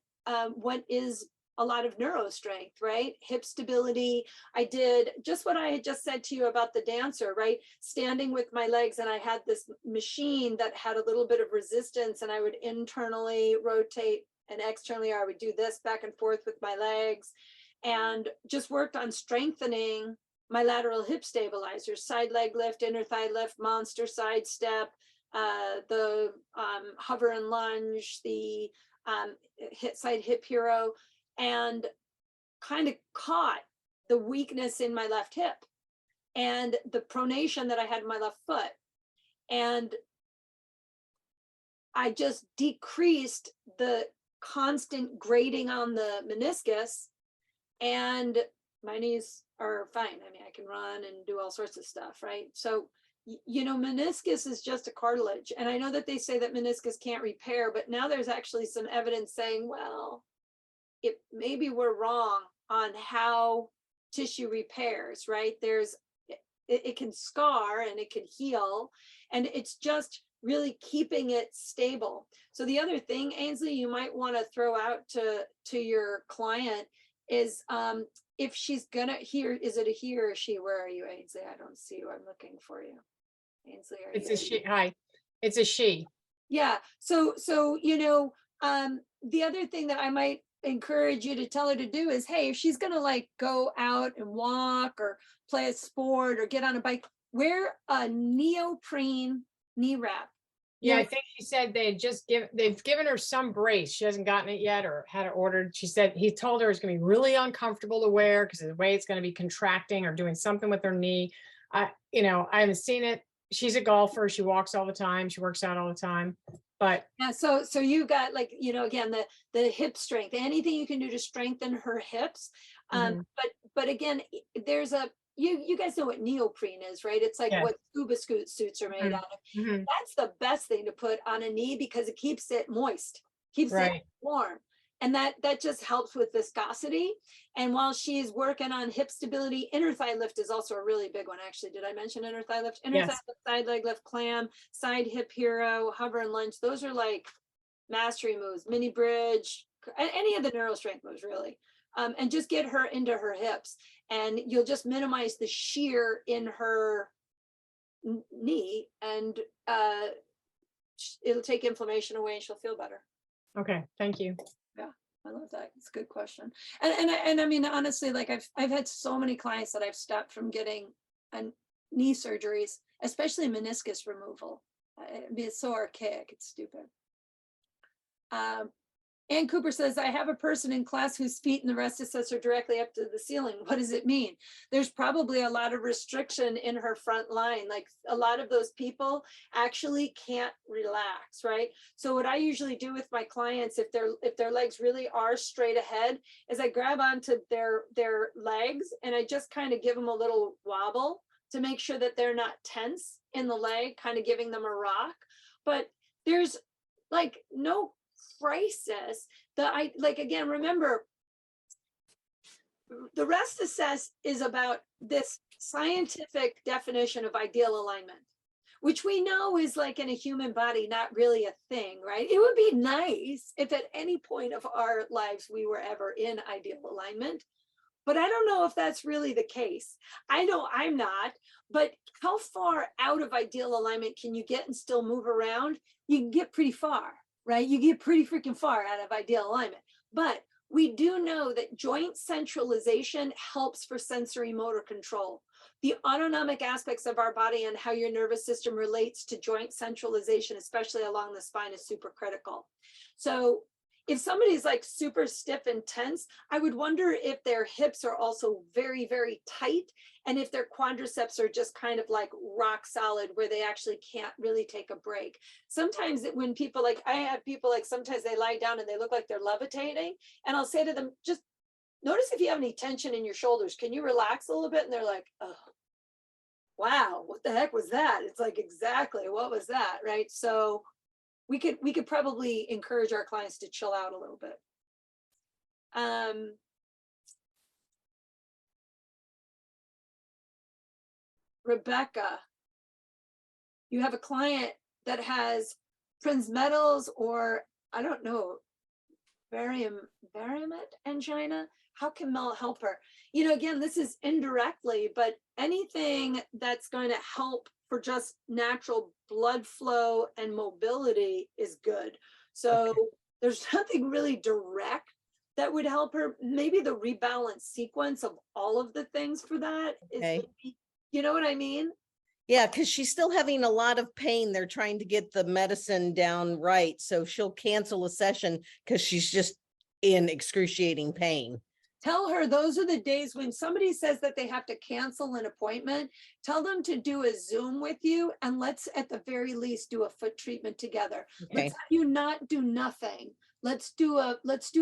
S1: what is a lot of neuro strength, right? Hip stability. I did just what I had just said to you about the dancer, right? Standing with my legs, and I had this machine that had a little bit of resistance, and I would internally rotate and externally I would do this back and forth with my legs, and just worked on strengthening my lateral hip stabilizers, side leg lift, inner thigh lift, monster side step, the hover and lunge, the side hip hero, and kind of caught the weakness in my left hip and the pronation that I had in my left foot. And I just decreased the constant grating on the meniscus, and my knees are fine. I mean, I can run and do all sorts of stuff, right? So, meniscus is just a cartilage. And I know that they say that meniscus can't repair, but now there's actually some evidence saying, well, maybe we're wrong on how tissue repairs, right? It can scar and it can heal, and it's just really keeping it stable. So the other thing, Ainsley, you might want to throw out to your client is if she's gonna is it a he or a she? Where are you, Ainsley? I don't see you. I'm looking for you. Ainsley,
S6: it's a she. Hi, it's a she.
S1: Yeah. So the other thing that I might encourage you to tell her to do is, hey, if she's gonna like go out and walk or play a sport or get on a bike, wear a neoprene knee wrap.
S6: Yeah, I think she said they've given her some brace. She hasn't gotten it yet or had it ordered. She said he told her it's going to be really uncomfortable to wear because of the way it's going to be contracting or doing something with her knee. I haven't seen it. She's a golfer. She walks all the time. She works out all the time. But
S1: yeah, so you got like, again, the hip strength, anything you can do to strengthen her hips. But again, there's you guys know what neoprene is, right? It's like what scuba suits are made out of. That's the best thing to put on a knee because it keeps it moist, keeps it warm. And that just helps with viscosity. And while she's working on hip stability, inner thigh lift is also a really big one. Actually, did I mention inner thigh lift? Inner thigh lift, side leg lift, clam, side hip hero, hover and lunge. Those are like mastery moves, mini bridge, any of the neuro strength moves really. And just get her into her hips, and you'll just minimize the shear in her knee, and it'll take inflammation away and she'll feel better.
S6: Okay, thank you.
S1: Yeah, I love that. It's a good question. And I mean, honestly, like I've had so many clients that I've stopped from getting knee surgeries, especially meniscus removal. It'd be so archaic. It's stupid. Ann Cooper says, I have a person in class whose feet and the rest are directly up to the ceiling. What does it mean? There's probably a lot of restriction in her front line. Like a lot of those people actually can't relax, right? So what I usually do with my clients, if their legs really are straight ahead, is I grab onto their legs and I just kind of give them a little wobble to make sure that they're not tense in the leg, kind of giving them a rock. But there's like no crisis. Again, remember, the rest assess is about this scientific definition of ideal alignment, which we know is like in a human body, not really a thing, right? It would be nice if at any point of our lives we were ever in ideal alignment, but I don't know if that's really the case. I know I'm not, but how far out of ideal alignment can you get and still move around? You can get pretty far. Right? You get pretty freaking far out of ideal alignment. But we do know that joint centralization helps for sensory motor control. The autonomic aspects of our body and how your nervous system relates to joint centralization, especially along the spine, is super critical. So if somebody's like super stiff and tense, I would wonder if their hips are also very, very tight. And if their quadriceps are just kind of like rock solid where they actually can't really take a break. Sometimes when people like, I have people like, sometimes they lie down and they look like they're levitating. And I'll say to them, just notice if you have any tension in your shoulders. Can you relax a little bit? And they're like, oh, wow, what the heck was that? It's like, exactly, what was that, right? So we could probably encourage our clients to chill out a little bit. Rebecca, you have a client that has Prinzmetals, or I don't know, variant angina. How can Mel help her? You know, again, this is indirectly, but anything that's going to help for just natural blood flow and mobility is good. So
S3: Okay.
S1: there's nothing really direct that would help her. Maybe the rebalance sequence of all of the things for that is,
S3: Okay.
S1: maybe, you know what I mean?
S3: Yeah, because she's still having a lot of pain. They're trying to get the medicine down right. So she'll cancel a session because she's just in excruciating pain.
S1: Tell her those are the days when somebody says that they have to cancel an appointment. Tell them to do a Zoom with you, and let's at the very least do a foot treatment together.
S3: Okay.
S1: Let's have you not do nothing. Let's do a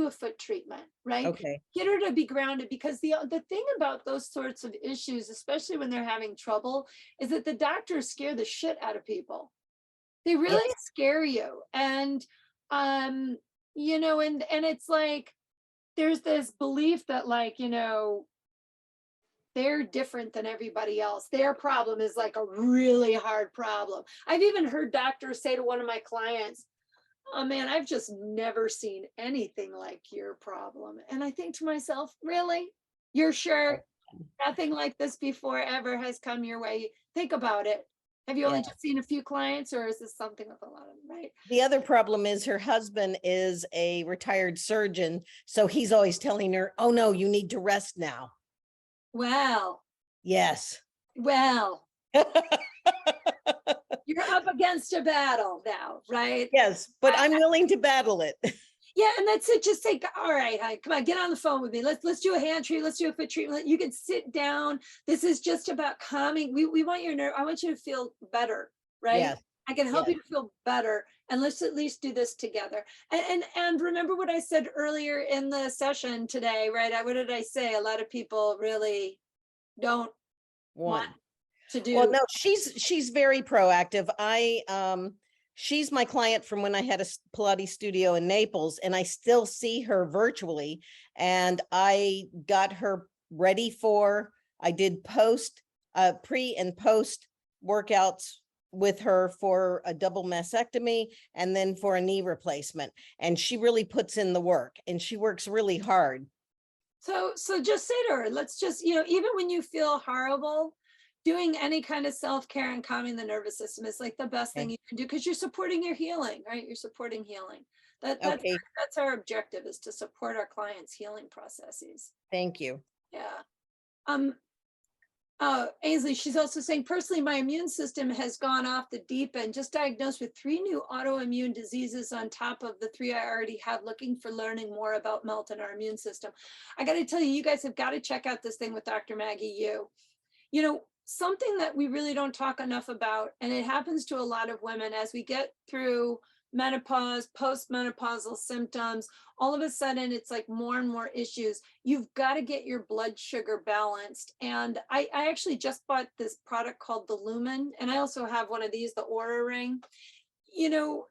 S1: foot treatment, right?
S3: Okay.
S1: Get her to be grounded, because the thing about those sorts of issues, especially when they're having trouble, is that the doctors scare the shit out of people. They really
S3: Yes.
S1: scare you. And you know, and it's like, there's this belief that, like, you know, they're different than everybody else. Their problem is like a really hard problem. I've even heard doctors say to one of my clients, oh man, I've just never seen anything like your problem. And I think to myself, really? You're sure nothing like this before ever has come your way? Think about it. Have you only
S3: Yeah.
S1: just seen a few clients, or is this something with a lot of them, right?
S3: The other problem is her husband is a retired surgeon. So he's always telling her, oh no, you need to rest now.
S1: Well,
S3: Yes.
S1: well, you're up against a battle now, right?
S3: Yes, but I'm willing to battle it.
S1: Yeah, and that's it. Just say, all right, honey, come on, get on the phone with me. Let's do a hand treat. Let's do a foot treatment. You can sit down. This is just about calming. We want your nerve. I want you to feel better, right?
S3: Yes.
S1: I can help
S3: Yes.
S1: you to feel better, and let's at least do this together. And remember what I said earlier in the session today, right? What did I say? A lot of people really don't want to do.
S3: Well, no, she's very proactive. She's my client from when I had a Pilates studio in Naples, and I still see her virtually. And I got her ready for, I did pre and post workouts with her for a double mastectomy and then for a knee replacement. And she really puts in the work, and she works really hard.
S1: So just say to her, let's just, you know, even when you feel horrible, doing any kind of self-care and calming the nervous system is like the best thing you can do, because you're supporting your healing, right? You're supporting healing. That's our objective, is to support our clients' healing processes.
S3: Thank you.
S1: Yeah. Ainsley, she's also saying, personally, my immune system has gone off the deep end, just diagnosed with 3 new autoimmune diseases on top of the 3 I already have, looking for learning more about MELT and our immune system. I got to tell you, you guys have got to check out this thing with Dr. Maggie Yu. You know, something that we really don't talk enough about, and it happens to a lot of women as we get through menopause, postmenopausal symptoms, all of a sudden it's like more and more issues. You've got to get your blood sugar balanced. And I actually just bought this product called the Lumen, and I also have one of these, the Aura Ring. You know,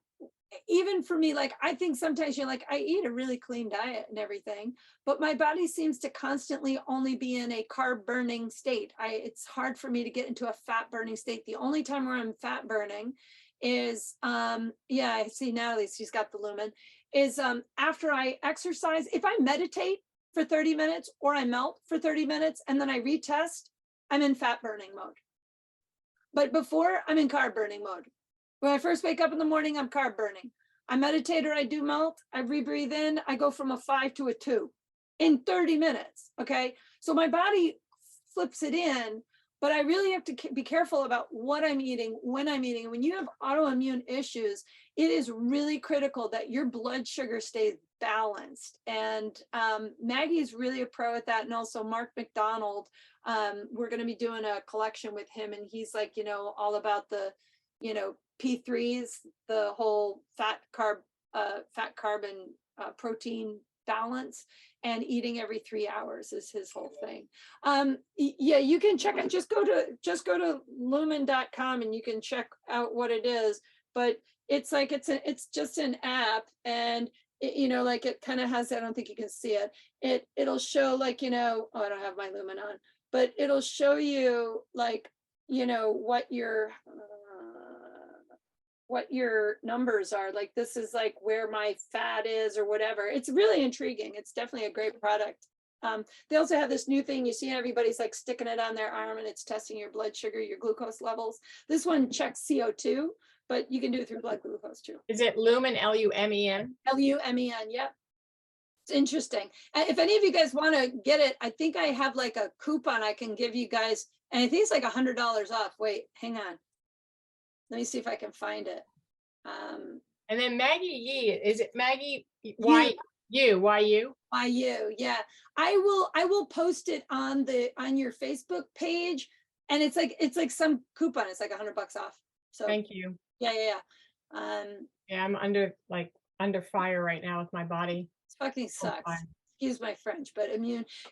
S1: even for me, like, I think sometimes you're like, I eat a really clean diet and everything, but my body seems to constantly only be in a carb burning state. It's hard for me to get into a fat burning state. The only time where I'm fat burning is, yeah, I see Natalie, she's got the Lumen, is after I exercise. If I meditate for 30 minutes or I melt for 30 minutes and then I retest, I'm in fat burning mode. But before, I'm in carb burning mode. When I first wake up in the morning, I'm carb burning. I meditate or I do melt, I rebreathe in, I go from a 5 to a 2 in 30 minutes, okay? So my body flips it in, but I really have to be careful about what I'm eating, when I'm eating. When you have autoimmune issues, it is really critical that your blood sugar stays balanced. And Maggie's really a pro at that. And also Mark McDonald, we're going to be doing a collection with him, and he's like, you know, all about the, you know, P3s, the whole fat carbon protein balance, and eating every 3 hours is his whole thing. Yeah, you can check it. Just go to lumen.com and you can check out what it is. But it's like, it's just an app, and it, you know, like it kind of has, I don't think you can see it. It'll show, like, you know, oh, I don't have my Lumen on, but it'll show you, like, you know, what your numbers are. Like, this is like where my fat is or whatever. It's really intriguing. It's definitely a great product. They also have this new thing. You see, everybody's like sticking it on their arm and it's testing your blood sugar, your glucose levels. This one checks CO2, but you can do it through blood glucose too.
S6: Is it Lumen, Lumen?
S1: Lumen, yep. It's interesting. And if any of you guys want to get it, I think I have like a coupon I can give you guys. And I think it's like $100 off. Wait, hang on. Let me see if I can find it.
S6: And then Maggie Yee, is it Maggie? Why you?
S1: Yeah. I will post it on your Facebook page, and it's like some coupon. It's like $100 off. So
S6: Thank you.
S1: Yeah.
S6: Yeah, I'm under fire right now with my body.
S1: It fucking sucks.
S6: fine.
S1: Excuse my French, but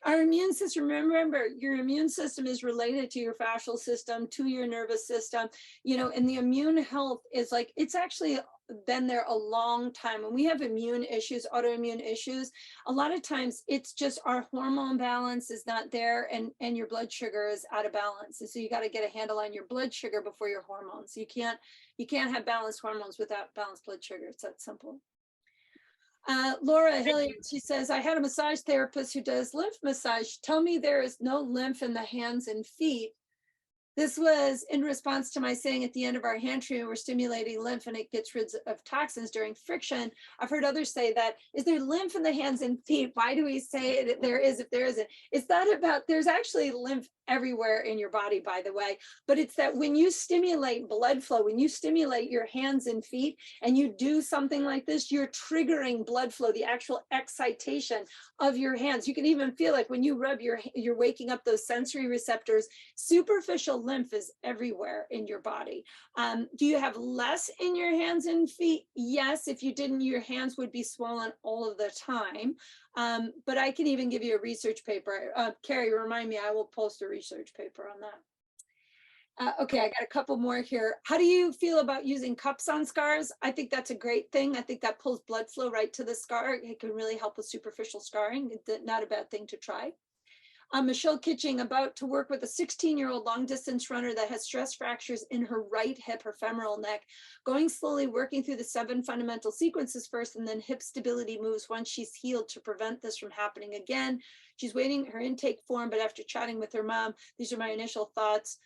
S1: our immune system, remember, your immune system is related to your fascial system, to your nervous system, you know, and the immune health is like, it's actually been there a long time. When we have immune issues, autoimmune issues, a lot of times it's just our hormone balance is not there, and your blood sugar is out of balance. And so you got to get a handle on your blood sugar before your hormones. You can't have balanced hormones without balanced blood sugar. It's that simple. Laura Hilliard, she says, I had a massage therapist who does lymph massage. Tell me there is no lymph in the hands and feet. This was in response to my saying at the end of our hand treatment, we're stimulating lymph and it gets rid of toxins during friction. I've heard others say that, is there lymph in the hands and feet? Why do we say that there is if there isn't? It's not about, there's actually lymph everywhere in your body, by the way, but it's that when you stimulate blood flow, when you stimulate your hands and feet and you do something like this, you're triggering blood flow, the actual excitation of your hands. You can even feel like when you rub you're waking up those sensory receptors. Superficial lymph is everywhere in your body. Do you have less in your hands and feet? Yes, if you didn't, your hands would be swollen all of the time. But I can even give you a research paper. Carrie, remind me, I will post a research paper on that. Okay, I got a couple more here. How do you feel about using cups on scars? I think that's a great thing. I think that pulls blood flow right to the scar. It can really help with superficial scarring. It's not a bad thing to try. Michelle Kitching, about to work with a 16-year-old long distance runner that has stress fractures in her right hip, her femoral neck, going slowly, working through the 7 fundamental sequences first, and then hip stability moves once she's healed to prevent this from happening again. She's waiting her intake form, but after chatting with her mom, these are my initial thoughts.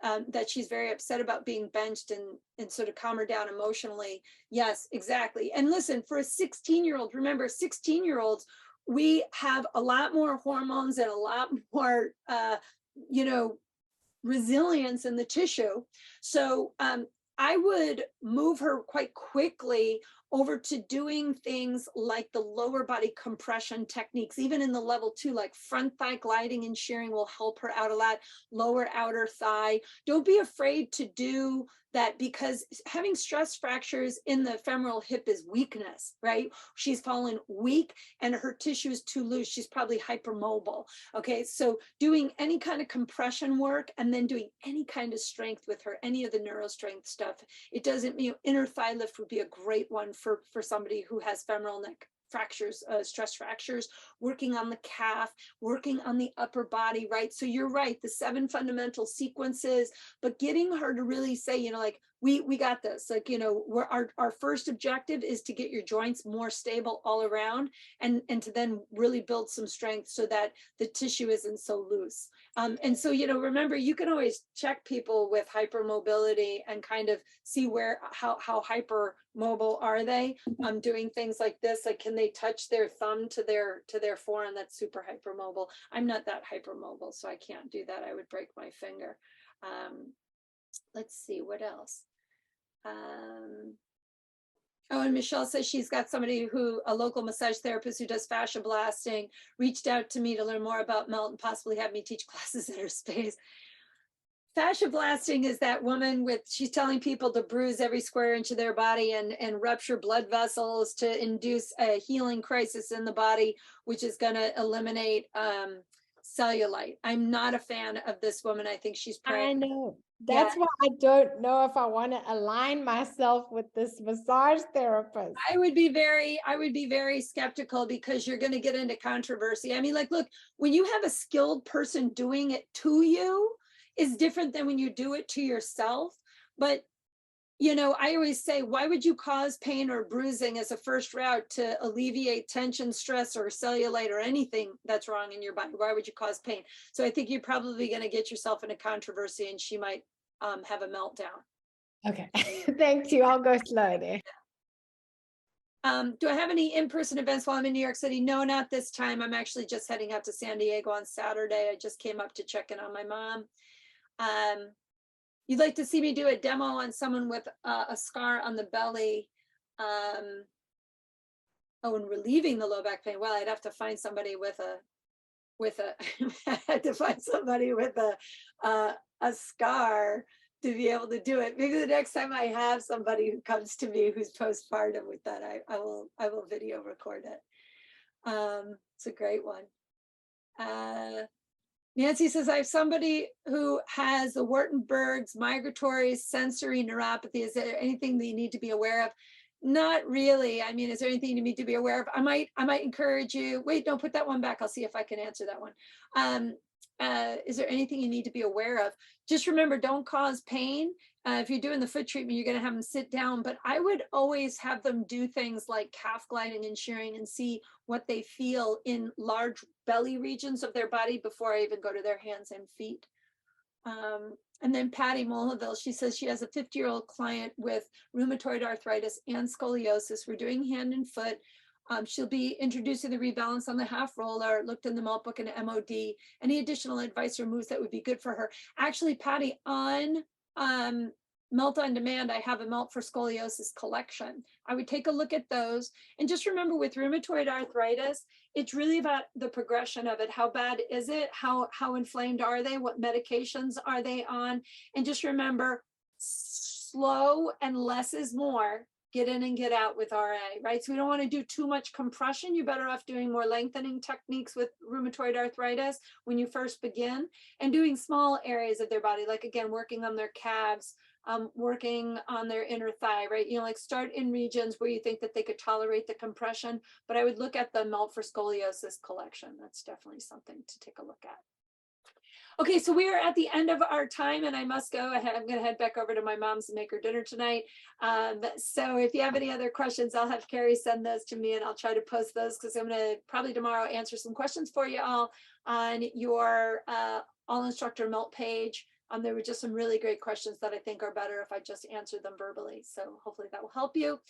S1: That she's very upset about being benched and sort of calm her down emotionally. Yes, exactly. And listen, for a 16-year-old, remember 16-year-olds, we have a lot more hormones and a lot more, you know, resilience in the tissue. So I would move her quite quickly over to doing things like the lower body compression techniques, even in the level 2, like front thigh gliding and shearing will help her out a lot, lower outer thigh. Don't be afraid to do that, because having stress fractures in the femoral hip is weakness, right? She's fallen weak and her tissue is too loose. She's probably hypermobile. Okay, so doing any kind of compression work and then doing any kind of strength with her, any of the neurostrength stuff. It doesn't mean inner thigh lift would be a great one for somebody who has femoral neck fractures, stress fractures, working on the calf, working on the upper body, right? So you're right, the 7 fundamental sequences, but getting her to really say, you know, like, we got this, like, you know, our first objective is to get your joints more stable all around and to then really build some strength so that the tissue isn't so loose. And so, you know, remember, you can always check people with hypermobility and kind of see how hypermobile are they, doing things like this, like, can they touch their thumb to their forearm? That's super hypermobile. I'm not that hypermobile, so I can't do that. I would break my finger. Let's see, what else? Oh, and Michelle says she's got somebody a local massage therapist who does fascia blasting, reached out to me to learn more about melt and possibly have me teach classes in her space. Fascia blasting is that woman she's telling people to bruise every square inch of their body and rupture blood vessels to induce a healing crisis in the body, which is going to eliminate cellulite. I'm not a fan of this woman. I think she's
S6: I know. That's why I don't know if I want to align myself with this massage therapist.
S1: I would be very skeptical because you're going to get into controversy. I mean, like, look, when you have a skilled person doing it to you is different than when you do it to yourself. But, you know, I always say, why would you cause pain or bruising as a first route to alleviate tension, stress, or cellulite or anything that's wrong in your body? Why would you cause pain? So I think you're probably going to get yourself in a controversy and she might have a meltdown.
S6: Okay, thank you. I'll go slowly.
S1: Do I have any in-person events while I'm in New York City? No, not this time. I'm actually just heading out to San Diego on Saturday. I just came up to check in on my mom. You'd like to see me do a demo on someone with a scar on the belly. Oh, and relieving the low back pain. Well, I'd have to find somebody with I had to find somebody with a scar to be able to do it. Maybe the next time I have somebody who comes to me who's postpartum with that, I will video record it. It's a great one. Nancy says, I have somebody who has the Wartenberg's, migratory, sensory neuropathy. Is there anything that you need to be aware of? Not really. I mean, is there anything you need to be aware of? I might encourage you. Wait, don't put that one back. I'll see if I can answer that one. Is there anything you need to be aware of? Just remember, don't cause pain. If you're doing the foot treatment, you're going to have them sit down, but I would always have them do things like calf gliding and shearing and see what they feel in large belly regions of their body before I even go to their hands and feet. And then Patty Molaville, she says she has a 50-year-old client with rheumatoid arthritis and scoliosis. We're doing hand and foot. She'll be introducing the rebalance on the half roller, looked in the melt book and MOD, any additional advice or moves that would be good for her. Actually, Patty, on Melt on Demand, I have a Melt for Scoliosis collection. I would take a look at those. And just remember, with rheumatoid arthritis, it's really about the progression of it. How bad is it? How inflamed are they? What medications are they on? And just remember, slow and less is more. Get in and get out with RA, right? So we don't want to do too much compression. You're better off doing more lengthening techniques with rheumatoid arthritis when you first begin, and doing small areas of their body, like, again, working on their calves, working on their inner thigh, right? You know, like, start in regions where you think that they could tolerate the compression, but I would look at the Melt for Scoliosis collection. That's definitely something to take a look at. Okay, so we are at the end of our time and I must go ahead. I'm going to head back over to my mom's and make her dinner tonight. So if you have any other questions, I'll have Carrie send those to me and I'll try to post those, because I'm going to probably tomorrow answer some questions for you all on your All Instructor Melt page. There were just some really great questions that I think are better if I just answered them verbally. So hopefully that will help you.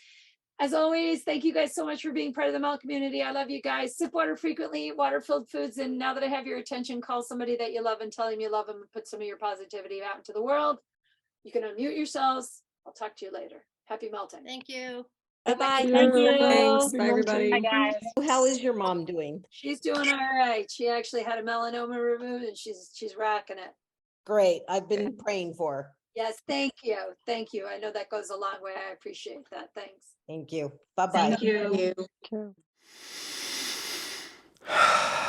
S1: As always, thank you guys so much for being part of the Melt community. I love you guys. Sip water frequently, eat water-filled foods. And now that I have your attention, call somebody that you love and tell them you love them and put some of your positivity out into the world. You can unmute yourselves. I'll talk to you later. Happy melting.
S3: Thank you.
S4: Bye-bye.
S3: Thank you.
S4: Thanks. Bye, everybody.
S5: Hi, guys.
S3: How is your mom doing?
S1: She's doing all right. She actually had a melanoma removed and she's rocking it.
S3: Great. I've been praying for her.
S1: Yes, thank you. Thank you. I know that goes a long way. I appreciate that. Thanks.
S3: Thank you. Bye-bye.
S5: Thank you.
S4: Thank you.